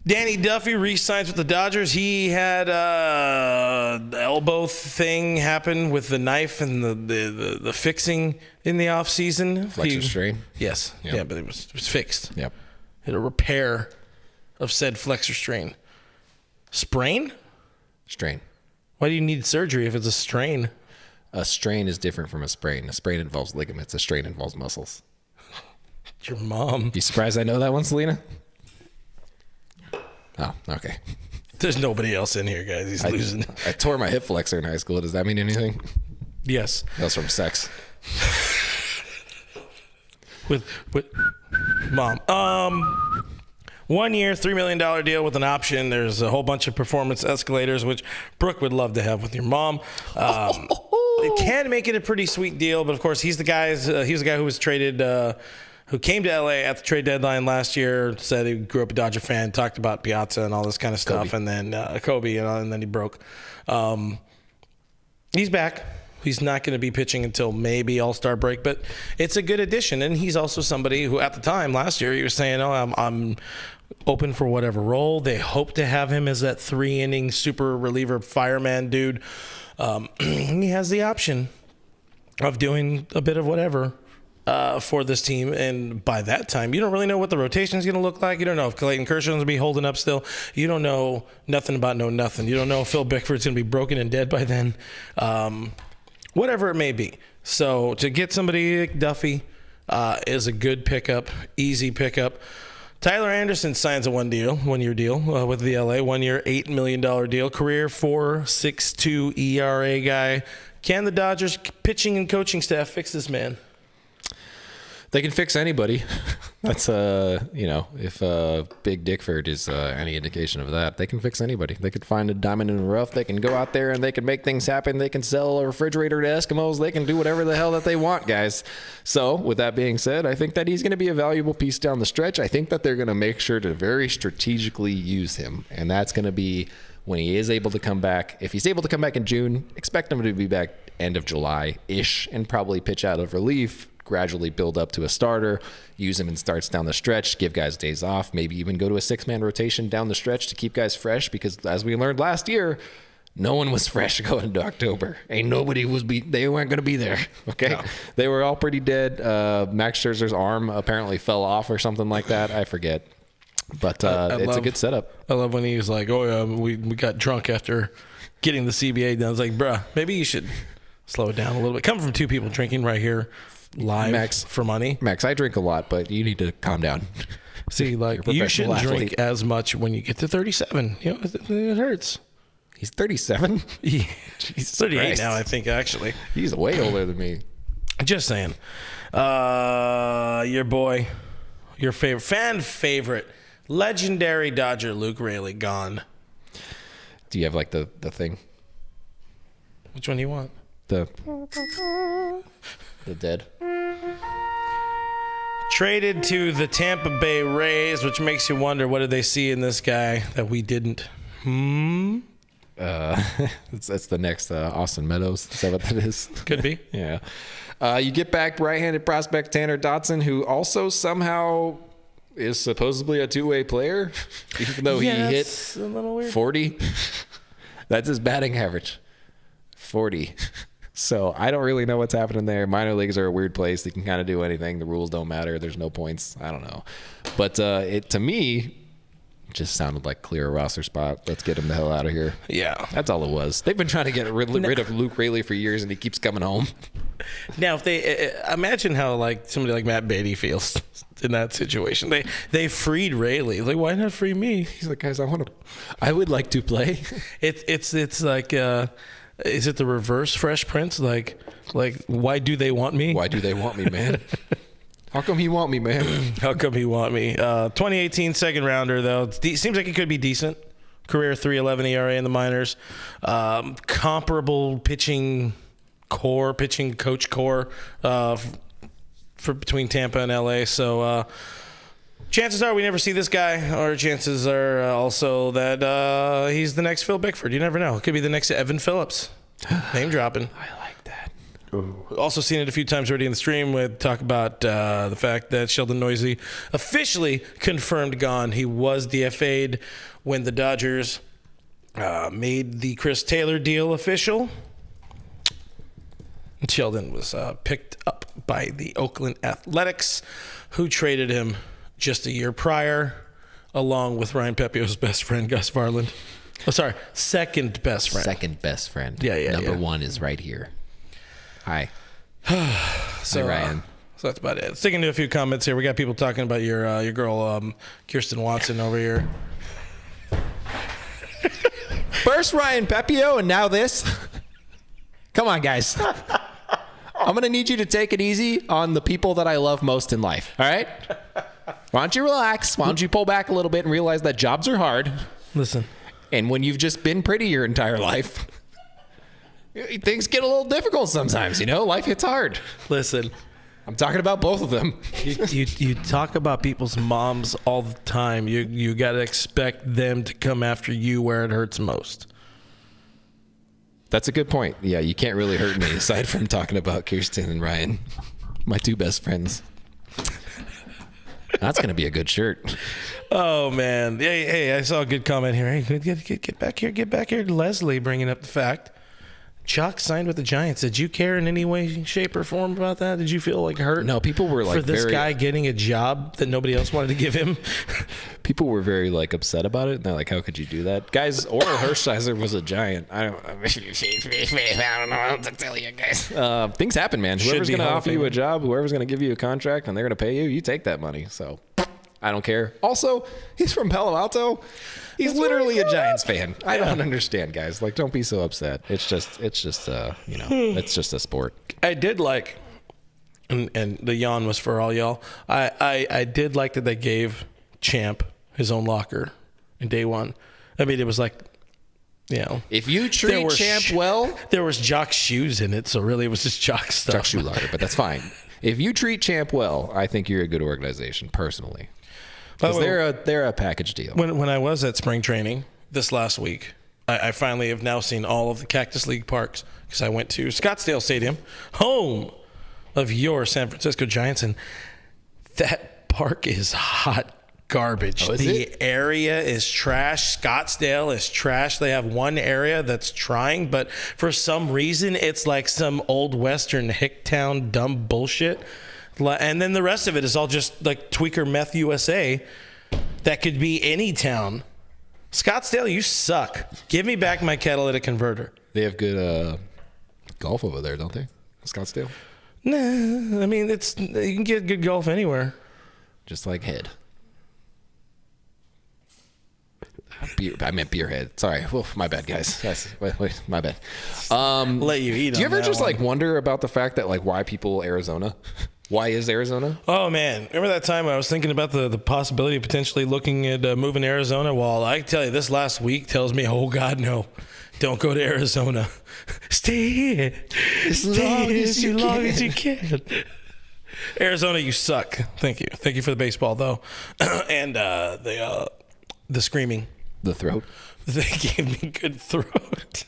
Danny Duffy re-signs with the Dodgers. He had the elbow thing happen with the knife and the fixing in the offseason. Flexor strain. Yes. Yep. Yeah, but it was fixed. Yep. Had a repair of said flexor strain. Sprain? Strain. Why do you need surgery if it's a strain? A strain is different from a sprain. A sprain involves ligaments. A strain involves muscles. Your mom. You surprised I know that one, Selena? Oh, okay. There's nobody else in here, guys. He's losing. I tore my hip flexor in high school. Does that mean anything? Yes. That was from sex. With mom. 1 year, $3 million deal with an option. There's a whole bunch of performance escalators, which Brooke would love to have with your mom. It can make it a pretty sweet deal, but of course he's the guy who was traded, who came to LA at the trade deadline last year, said he grew up a Dodger fan, talked about Piazza and all this kind of stuff, Kobe. and then Kobe, and then he broke. He's back. He's not going to be pitching until maybe All-Star break, but it's a good addition. And he's also somebody who, at the time last year, he was saying, "Oh, I'm open for whatever role." They hope to have him as that 3-inning super reliever fireman dude. He has the option of doing a bit of whatever for this team. And by that time, you don't really know what the rotation is going to look like. You don't know if Clayton Kershaw's going to be holding up still. You don't know nothing about nothing. You don't know if Phil Bickford's going to be broken and dead by then. Whatever it may be. So to get somebody like Duffy is a good pickup, easy pickup. Tyler Anderson signs a 1-year deal with the LA. 1 year, $8 million deal. Career 4.62 ERA guy. Can the Dodgers pitching and coaching staff fix this man? They can fix anybody. That's if Big Dickford is any indication of that, they can fix anybody. They could find a diamond in the rough. They can go out there and they can make things happen. They can sell a refrigerator to Eskimos. They can do whatever the hell that they want, guys. So with that being said, I think that he's going to be a valuable piece down the stretch. I think that they're going to make sure to very strategically use him, and that's going to be when he is able to come back. If he's able to come back in June, expect him to be back end of July-ish and probably pitch out of relief, gradually build up to a starter, use him in starts down the stretch, give guys days off, maybe even go to a 6-man rotation down the stretch to keep guys fresh, because as we learned last year, no one was fresh going into October. They weren't going to be there. Okay. No. They were all pretty dead. Max Scherzer's arm apparently fell off or something like that. I forget. But it's a good setup. I love when he was like, "Oh yeah, we got drunk after getting the CBA done." I was like, bruh, maybe you should slow it down a little bit. Coming from two people drinking right here live, Max, for money. Max, I drink a lot, but you need to calm down. See, like, you shouldn't drink as much when you get to 37. You know, it hurts. He's 37? Yeah. He's 38 Christ. Now, I think, actually. He's way older than me. Just saying. Your boy, your favorite, legendary Dodger Luke Raley gone. Do you have, like, the thing? Which one do you want? The dead. Traded to the Tampa Bay Rays, which makes you wonder, what did they see in this guy that we didn't? That's the next Austin Meadows. Is that what that is? Could be. Yeah. You get back right-handed prospect Tanner Dotson, who also somehow is supposedly a two-way player, even though he hit 40. That's his batting average. 40. So I don't really know what's happening there. Minor leagues are a weird place. They can kind of do anything. The rules don't matter. There's no points. I don't know. But it, to me, just sounded like clear a roster spot. Let's get him the hell out of here. Yeah. That's all it was. They've been trying to get rid of Luke Raley for years, and he keeps coming home. Now, if they imagine how like somebody like Matt Beatty feels in that situation, they freed Rayleigh. Like, why not free me? He's like, guys, I would like to play. It's like, is it the reverse Fresh Prince? Like, why do they want me? Why do they want me, man? How come he want me, man? How come he want me? 2018 second rounder though. Seems like he could be decent. Career 3.11 ERA in the minors. Comparable pitching coach core for between Tampa and LA. So chances are we never see this guy, or chances are also that he's the next Phil Bickford. You never know. It could be the next Evan Phillips. Name dropping. I like that. Also seen it a few times already in the stream with talk about the fact that Sheldon Noisy officially confirmed gone. He was DFA'd when the Dodgers made the Chris Taylor deal official. Sheldon was picked up by the Oakland Athletics, who traded him just a year prior, along with Ryan Pepio's best friend, Gus Varland. Oh, sorry, second best friend. Second best friend. Yeah. Number one is right here. Hi. So, Hi, Ryan. So that's about it. Let's dig into a few comments here. We got people talking about your girl, Kirsten Watson over here. First Ryan Pepio and now this. Come on, guys. I'm going to need you to take it easy on the people that I love most in life. All right? Why don't you relax? Why don't you pull back a little bit and realize that jobs are hard? Listen. And when you've just been pretty your entire life, things get a little difficult sometimes, you know? Life hits hard. Listen. I'm talking about both of them. You talk about people's moms all the time. You got to expect them to come after you where it hurts most. That's a good point. Yeah, you can't really hurt me aside from talking about Kirsten and Ryan, my two best friends. That's going to be a good shirt. Oh, man. Hey, I saw a good comment here. Hey, get back here. Get back here. Leslie bringing up the fact Chuck signed with the Giants. Did you care in any way, shape, or form about that? Did you feel like hurt? No, people were like for this guy getting a job that nobody else wanted to give him. People were very like upset about it, and they're like, "How could you do that, guys?" Oral Hershiser was a Giant. I don't know what to tell you guys. Things happen, man. Whoever's going to offer you a job, whoever's going to give you a contract, and they're going to pay you, you take that money. So I don't care. Also, he's from Palo Alto. He's literally a Giants fan. I don't understand, guys. Like, don't be so upset. It's just it's just a sport. I did like, and the yawn was for all y'all. I did like that they gave Champ his own locker in day one. I mean, it was like, you know, if you treat Champ well, there was Jock shoes in it, so really it was just Jock stuff. Jock shoe locker, but that's fine. If you treat Champ well, I think you're a good organization, personally. Because they're a package deal. When I was at spring training this last week, I finally have now seen all of the Cactus League parks because I went to Scottsdale Stadium, home of your San Francisco Giants, and that park is hot garbage. The area is trash. Scottsdale is trash. They have one area that's trying, but for some reason it's like some old Western hicktown dumb bullshit. And then the rest of it is all just like Tweaker Meth USA. That could be any town. Scottsdale, you suck. Give me back my catalytic converter. They have good golf over there, don't they? Scottsdale? Nah, I mean, you can get good golf anywhere. Just like Head. I meant Beerhead. Sorry. Oof, my bad, guys. Wait, my bad. Let you eat. Do you ever just like wonder about the fact that like why people Arizona? Why is Arizona? Oh man, remember that time I was thinking about the possibility of potentially looking at moving to Arizona? Well, I can tell you this last week tells me, oh God, no, don't go to Arizona. Stay here. As long as you can. Arizona, you suck. Thank you for the baseball though, and the screaming. The throat. They gave me good throat.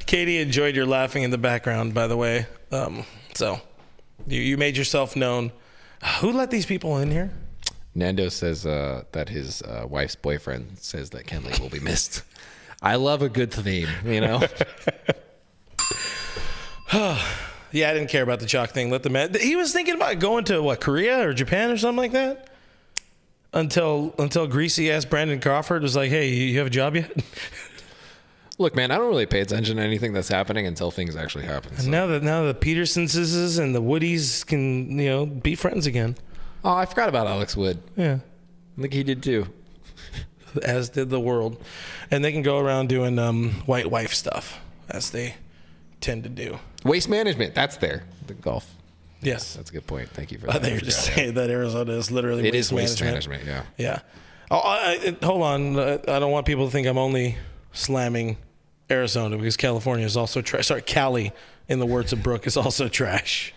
Katie enjoyed your laughing in the background, by the way. So you made yourself known. Who let these people in here? Nando says that his wife's boyfriend says that Kenley will be missed. I love a good theme, you know? Yeah, I didn't care about the chalk thing. Let the man. He was thinking about going to Korea or Japan or something like that. Until greasy ass Brandon Crawford was like, "Hey, you have a job yet?" Look, man, I don't really pay attention to anything that's happening until things actually happen. So. And now the Petersonses and the Woodies can, be friends again. Oh, I forgot about Alex Wood. Yeah. I think he did too. As did the world. And they can go around doing white wife stuff, as they tend to do. Waste management, that's there. The golf. Yes. That's a good point. Thank you for that. I think you're just saying that Arizona is literally waste management, yeah. Yeah. Hold on. I don't want people to think I'm only slamming Arizona because California is also trash. Sorry, Cali, in the words of Brooke, is also trash.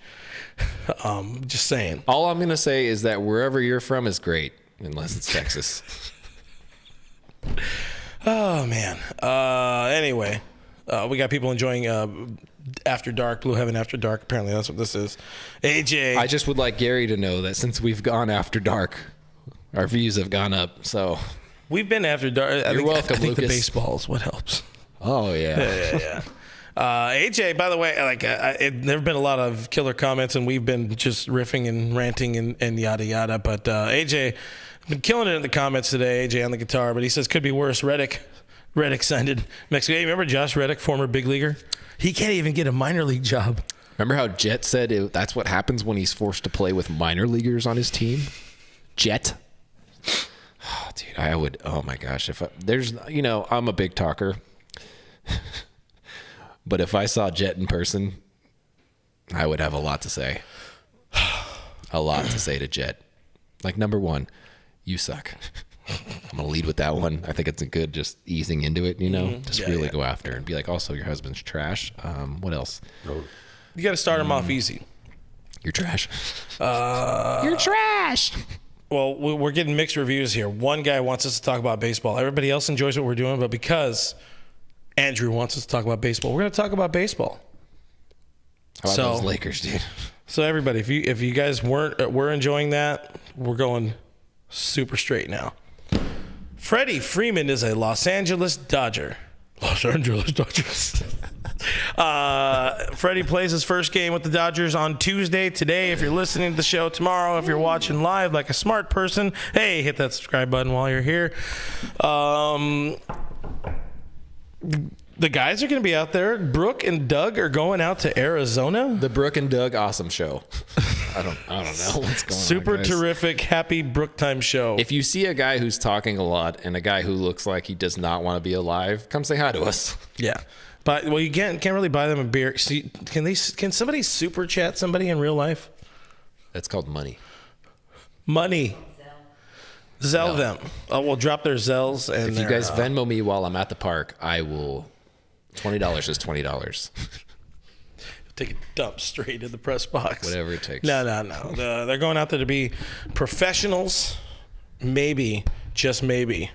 Just saying. All I'm going to say is that wherever you're from is great, unless it's Texas. Oh, man. Anyway, we got people enjoying After Dark, Blue Heaven After Dark. Apparently that's what this is. AJ. I just would like Gary to know that since we've gone After Dark, our views have gone up. So we've been After Dark. You're welcome, I think the Lucas. baseball is what helps. Oh, yeah. Yeah. AJ, by the way, there have been a lot of killer comments, and we've been just riffing and ranting and yada yada. But AJ been killing it in the comments today. AJ on the guitar, but he says could be worse. Reddick signed in Mexico. Hey, remember Josh Reddick, former big leaguer? He can't even get a minor league job. Remember how Jet said that's what happens when he's forced to play with minor leaguers on his team? Jet. Oh, dude, I would. Oh my gosh, I'm a big talker. But if I saw Jet in person, I would have a lot to say. A lot to say to Jet. Like, number one, you suck. I'm going to lead with that one. I think it's a good just easing into it, Just really go after and be like, also, your husband's trash. What else? You got to start him off easy. You're trash. You're trash. Well, we're getting mixed reviews here. One guy wants us to talk about baseball. Everybody else enjoys what we're doing, but because Andrew wants us to talk about baseball, we're going to talk about baseball. How about those Lakers, dude? So everybody, if you guys were enjoying that, we're going super straight now. Freddie Freeman is a Los Angeles Dodger. Los Angeles Dodgers. Freddie plays his first game with the Dodgers on Tuesday. Today, if you're listening to the show tomorrow, if you're watching live like a smart person, hey, hit that subscribe button while you're here. The guys are going to be out there. Brooke and Doug are going out to Arizona. The Brooke and Doug awesome show. I don't know what's going on. Super guys. terrific, happy Brooke time show. If you see a guy who's talking a lot and a guy who looks like he does not want to be alive, come say hi to us. Yeah. But you can't really buy them a beer. See, can somebody super chat somebody in real life? That's called money. Money. Zell them. We'll drop their Zells. And if you guys Venmo me while I'm at the park, I will. $20 is $20. Take a dump straight in the press box. Whatever it takes. No. They're going out there to be professionals. Maybe, just maybe,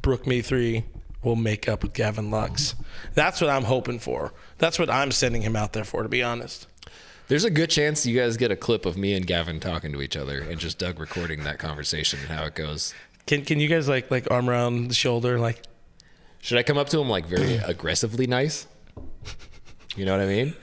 Brooke Me 3 will make up with Gavin Lux. That's what I'm hoping for. That's what I'm sending him out there for, to be honest. There's a good chance you guys get a clip of me and Gavin talking to each other and just Doug recording that conversation and how it goes. Can you guys like arm around the shoulder like? Should I come up to him like very aggressively nice? You know what I mean?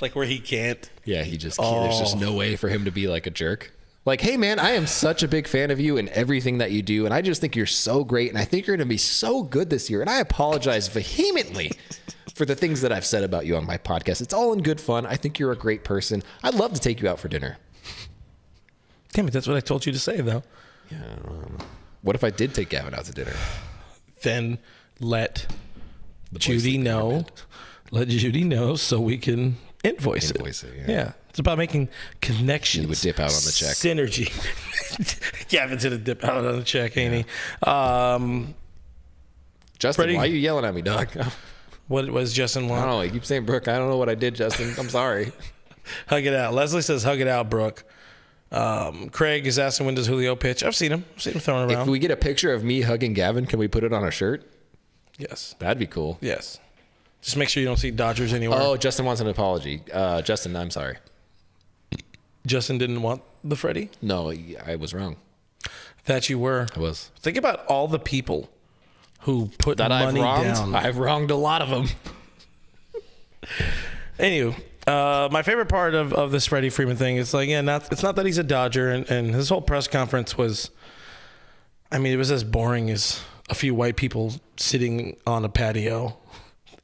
Like where he can't. Yeah, he just can't. There's just no way for him to be like a jerk. Like, hey man, I am such a big fan of you and everything that you do, and I just think you're so great, and I think you're going to be so good this year, and I apologize vehemently for the things that I've said about you on my podcast. It's all in good fun. I think you're a great person. I'd love to take you out for dinner. Damn it, that's what I told you to say, though. Yeah. What if I did take Gavin out to dinner? Then let Judy know. Let Judy know so we can invoice it. Yeah. It's about making connections. You would dip out on the check. Synergy. Gavin's going to dip out on the check, ain't he? Justin, Freddie, why are you yelling at me, dog? What was Justin want? I don't know. You keep saying Brooke. I don't know what I did, Justin. I'm sorry. Hug it out. Leslie says, hug it out, Brooke. Craig is asking, when does Julio pitch? I've seen him. Throwing around. If we get a picture of me hugging Gavin, can we put it on a shirt? Yes. That'd be cool. Yes. Just make sure you don't see Dodgers anywhere. Oh, Justin wants an apology. Justin, I'm sorry. Justin didn't want the Freddie? No, I was wrong. That you were. I was. Think about all the people who put that money I've wronged. down. I've wronged a lot of them. Anywho, my favorite part of this Freddie Freeman thing is like, it's not that he's a Dodger, and his whole press conference was, I mean, it was as boring as a few white people sitting on a patio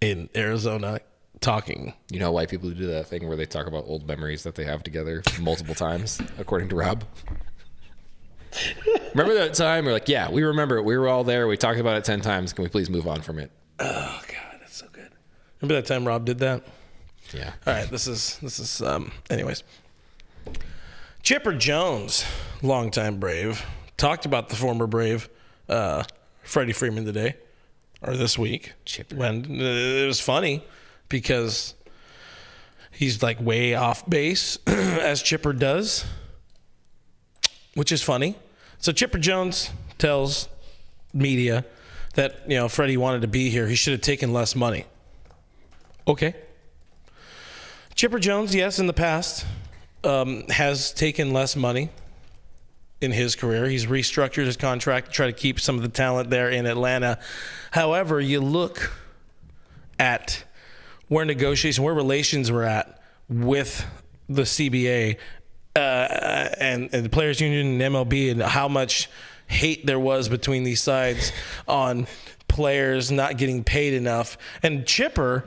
in Arizona talking. You know, white people do that thing where they talk about old memories that they have together multiple times, according to Rob. Remember that time? We're like, yeah, we remember it. We were all there. We talked about it 10 times. Can we please move on from it? Oh God, that's so good. Remember that time Rob did that? Yeah. All right, this is anyways. Chipper Jones, longtime Brave, talked about the former Brave, Freddie Freeman today, or this week. Chipper. When it was funny because he's like way off base, as Chipper does, which is funny. So Chipper Jones tells media that, you know, Freddie wanted to be here. He should have taken less money. Okay. Chipper Jones, yes, in the past, has taken less money in his career. He's restructured his contract to try to keep some of the talent there in Atlanta. However, you look at where relations were at with the CBA and the Players Union and MLB, and how much hate there was between these sides on players not getting paid enough. And Chipper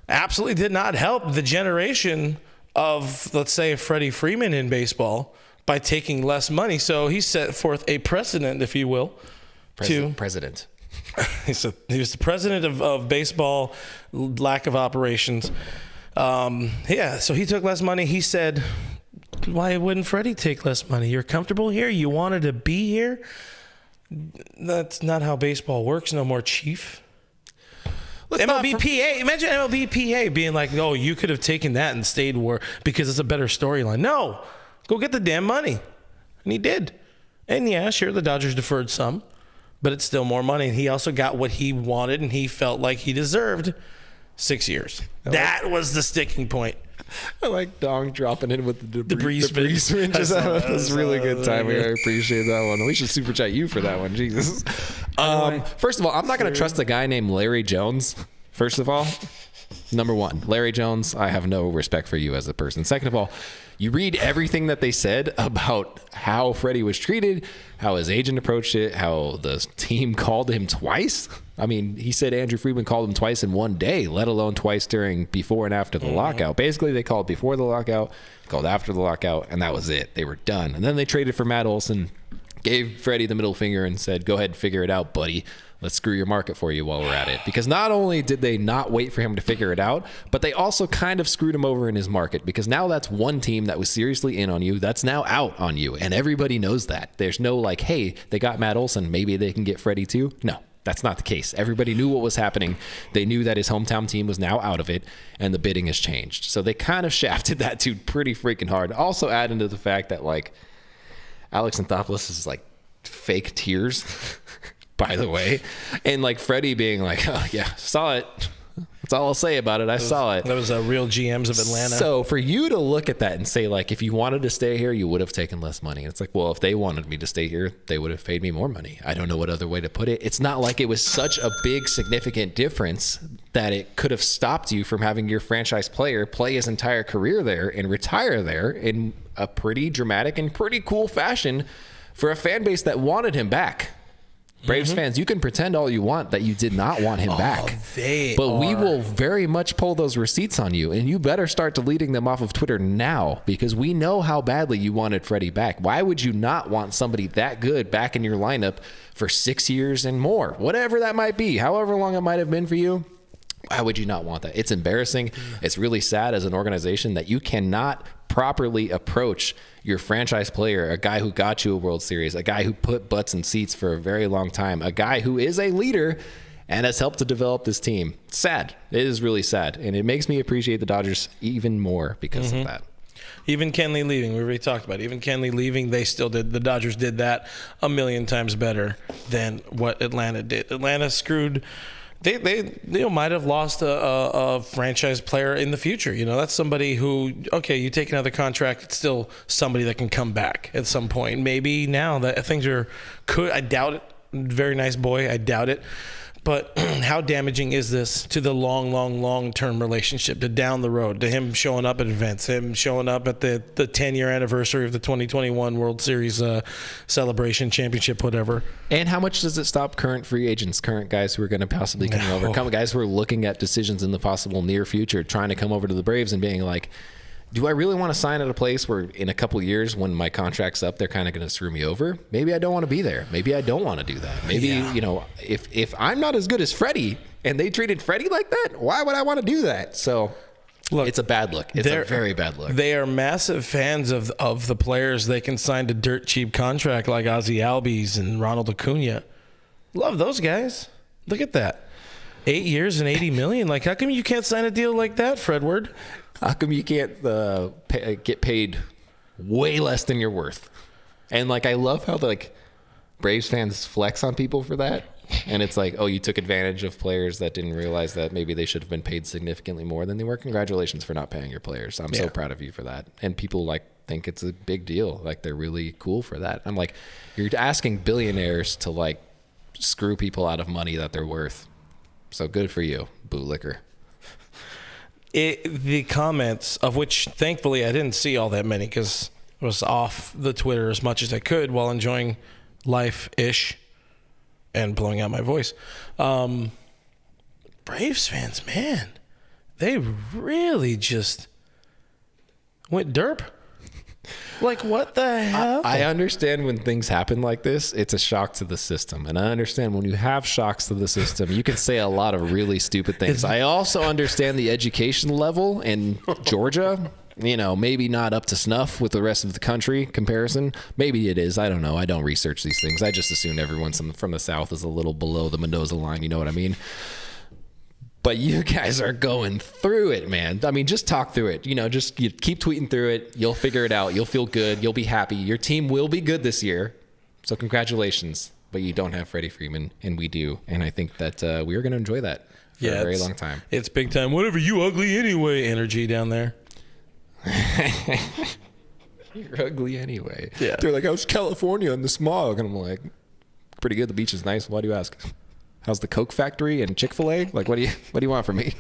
absolutely did not help the generation of, let's say, Freddie Freeman in baseball by taking less money. So he set forth a precedent, if you will. President. He was the president of baseball, lack of operations. So he took less money. He said, why wouldn't Freddie take less money? You're comfortable here? You wanted to be here? That's not how baseball works no more, Chief. MLBPA, imagine MLBPA being like, oh, you could have taken that and stayed because it's a better storyline. No, go get the damn money. And he did. And yeah, sure, the Dodgers deferred some, but it's still more money. And he also got what he wanted, and he felt like he deserved 6 years. That was the sticking point. I like Dong dropping in with the debris spin. That was really good timing. I appreciate that one. We should super chat you for that one. Jesus. First of all, I'm not going to trust a guy named Larry Jones. First of all, number one, Larry Jones, I have no respect for you as a person. Second of all, you read everything that they said about how Freddie was treated, how his agent approached it, how the team called him twice. I mean, he said Andrew Friedman called him twice in one day, let alone twice during before and after the lockout. Basically, they called before the lockout, called after the lockout, and that was it. They were done. And then they traded for Matt Olson, gave Freddie the middle finger and said, go ahead and figure it out, buddy. Let's screw your market for you while we're at it. Because not only did they not wait for him to figure it out, but they also kind of screwed him over in his market, because now that's one team that was seriously in on you that's now out on you. And everybody knows that. There's no like, hey, they got Matt Olson, maybe they can get Freddie too. No, that's not the case. Everybody knew what was happening. They knew that his hometown team was now out of it, and the bidding has changed. So they kind of shafted that dude pretty freaking hard. Also add into the fact that like Alex Anthopoulos is like fake tears. By the way, and like Freddie being like, oh yeah, saw it. That's all I'll say about it. I saw it. That was real GMs of Atlanta. So for you to look at that and say like, if you wanted to stay here, you would have taken less money. It's like, well, if they wanted me to stay here, they would have paid me more money. I don't know what other way to put it. It's not like it was such a big significant difference that it could have stopped you from having your franchise player play his entire career there and retire there in a pretty dramatic and pretty cool fashion for a fan base that wanted him back. Braves fans, you can pretend all you want that you did not want him back. We will very much pull those receipts on you, and you better start deleting them off of Twitter now, because we know how badly you wanted Freddie back. Why would you not want somebody that good back in your lineup for 6 years and more? Whatever that might be, however long it might have been for you, why would you not want that? It's embarrassing. It's really sad as an organization that you cannot properly approach your franchise player, a guy who got you a World Series, a guy who put butts in seats for a very long time, a guy who is a leader and has helped to develop this team. Sad. It is really sad. And it makes me appreciate the Dodgers even more because of that. Even Kenley leaving, we already talked about it. Even Kenley leaving, the Dodgers did that a million times better than what Atlanta did. Atlanta screwed. They might have lost a franchise player in the future. You know, that's somebody who, okay, you take another contract, it's still somebody that can come back at some point. Maybe now that things I doubt it. Very nice boy, I doubt it. But how damaging is this to the long-term relationship, to down the road, to him showing up at events, him showing up at the 10-year anniversary of the 2021 World Series celebration, championship, whatever? And how much does it stop current free agents, current guys who are going to possibly come over, guys who are looking at decisions in the possible near future, trying to come over to the Braves and being like, do I really want to sign at a place where in a couple of years when my contract's up, they're kind of going to screw me over? Maybe I don't want to be there. Maybe I don't want to do that. Maybe, if I'm not as good as Freddie and they treated Freddie like that, why would I want to do that? So look, it's a bad look. It's a very bad look. They are massive fans of the players they can sign to dirt cheap contract like Ozzie Albies and Ronald Acuna. Love those guys. Look at that. 8 years and $80 million. Like, how come you can't sign a deal like that, Fredward? How come you can't get paid way less than you're worth? And like, I love how Braves fans flex on people for that. And it's like, oh, you took advantage of players that didn't realize that maybe they should have been paid significantly more than they were. Congratulations for not paying your players. I'm so proud of you for that. And people think it's a big deal. Like, they're really cool for that. I'm like, you're asking billionaires to screw people out of money that they're worth. So good for you, bootlicker. The comments, of which thankfully I didn't see all that many because I was off the Twitter as much as I could while enjoying life-ish and blowing out my voice. Braves fans, man, they really just went derp. Like, what the hell? I understand when things happen like this, it's a shock to the system. And I understand when you have shocks to the system, you can say a lot of really stupid things. I also understand the education level in Georgia. Maybe not up to snuff with the rest of the country comparison. Maybe it is. I don't know. I don't research these things. I just assume everyone from the South is a little below the Mendoza line. You know what I mean? But you guys are going through it, man. I mean, just talk through it. You keep tweeting through it. You'll figure it out. You'll feel good. You'll be happy. Your team will be good this year. So congratulations. But you don't have Freddie Freeman, and we do. And I think that we are going to enjoy that for a very long time. It's big time. Whatever, you ugly anyway energy down there. You're ugly anyway. Yeah. They're like, how's California and the smog? And I'm like, pretty good. The beach is nice. Why do you ask? How's the Coke factory and Chick-fil-A? Like, what do you want from me?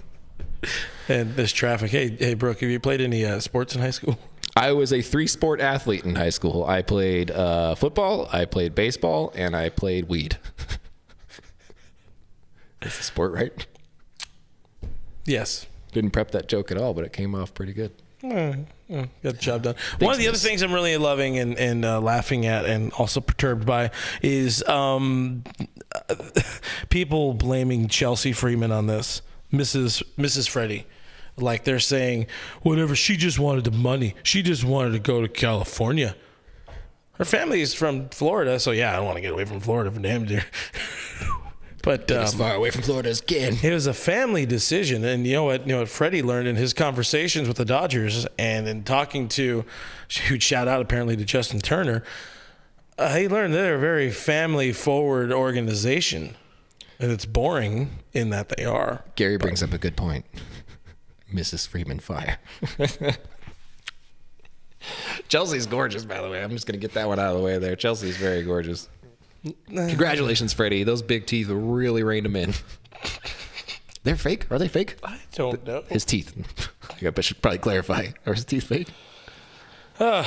And this traffic. Hey, Brooke, have you played any sports in high school? I was a 3-sport athlete in high school. I played football, I played baseball, and I played weed. It's a sport, right? Yes. Didn't prep that joke at all, but it came off pretty good. Got the job done. One of the other things I'm really loving and laughing at and also perturbed by is people blaming Chelsea Freeman on this. Mrs. Freddie. Like, they're saying, whatever, she just wanted the money. She just wanted to go to California. Her family is from Florida, so yeah, I don't want to get away from Florida for damn dear. But as far away from Florida as can. It was a family decision, and you know what Freddie learned in his conversations with the Dodgers, and in talking to, huge shout out apparently to Justin Turner, he learned they're a very family-forward organization, and it's boring in that they are. Gary brings up a good point. Mrs. Freeman fire. Chelsea's gorgeous, by the way. I'm just going to get that one out of the way there. Chelsea's very gorgeous. Congratulations, Freddie. Those big teeth really reined him in. They're fake? Are they fake? I don't know. His teeth. I should probably clarify. Are his teeth fake? Florida.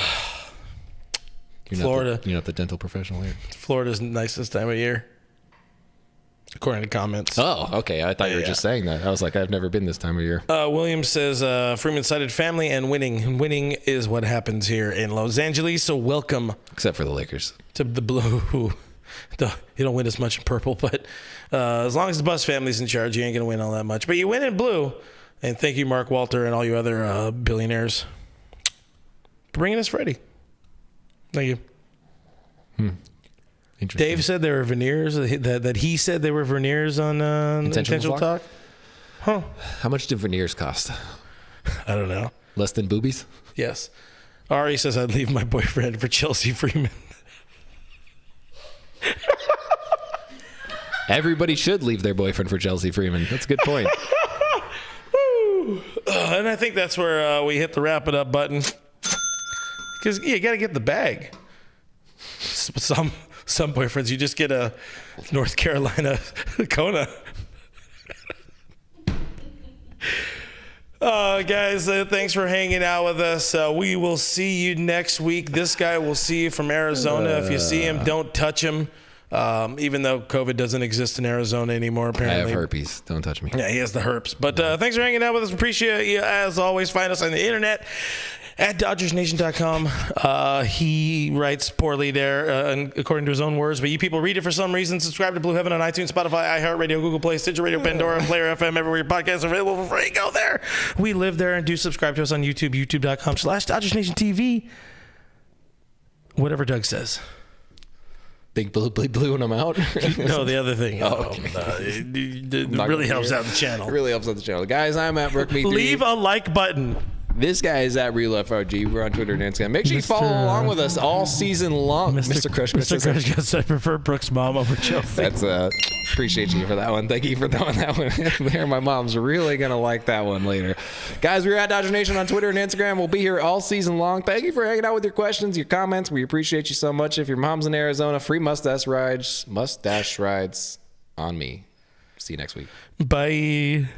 You're not the dental professional here. Florida's nice this time of year, according to comments. Oh, okay. I thought you were just saying that. I was like, I've never been this time of year. Williams says Freeman cited family and winning. Winning is what happens here in Los Angeles, so welcome. Except for the Lakers. To the blue. You don't win as much in purple, but as long as the Bus family's in charge, you ain't going to win all that much. But you win in blue. And thank you, Mark Walter, and all you other billionaires for bringing us Freddie. Thank you. Interesting. Dave said there were veneers, that he said there were veneers on Intentional Talk. Huh. How much do veneers cost? I don't know. Less than boobies? Yes. Ari says I'd leave my boyfriend for Chelsea Freeman. Everybody should leave their boyfriend for Chelsea Freeman. That's a good point. And I think that's where we hit the wrap it up button. Because you got to get the bag. Some some boyfriends, you just get a North Carolina Kona. Guys, thanks for hanging out with us. We will see you next week. This guy will see you from Arizona. If you see him, don't touch him. Even though COVID doesn't exist in Arizona anymore, apparently. I have herpes. Don't touch me. Yeah, he has the herpes. But thanks for hanging out with us. Appreciate you as always. Find us on the internet at DodgersNation.com. He writes poorly there, according to his own words, but you people read it for some reason. Subscribe to Blue Heaven on iTunes, Spotify, iHeartRadio, Google Play, Stitcher Radio, Pandora, and Player FM, everywhere your podcasts are available for free. Go there. We live there, and do subscribe to us on YouTube, youtube.com/DodgersNationTV. Whatever Doug says. Think bluing them out? No, the other thing. Oh, okay. It really helps out the channel. It really helps out the channel. Guys, I'm at BrookMe3. Leave a like button. This guy is at RealFRG. We're on Twitter and Instagram. Make sure you follow along with us all season long. Mr. Crush. Mr. Crush, I prefer Brooke's mom over Chelsea. That's appreciate you for that one. Thank you for throwing that one in there. My mom's really gonna like that one later. Guys, we're at Dodger Nation on Twitter and Instagram. We'll be here all season long. Thank you for hanging out with your questions, your comments. We appreciate you so much. If your mom's in Arizona, free mustache rides on me. See you next week. Bye.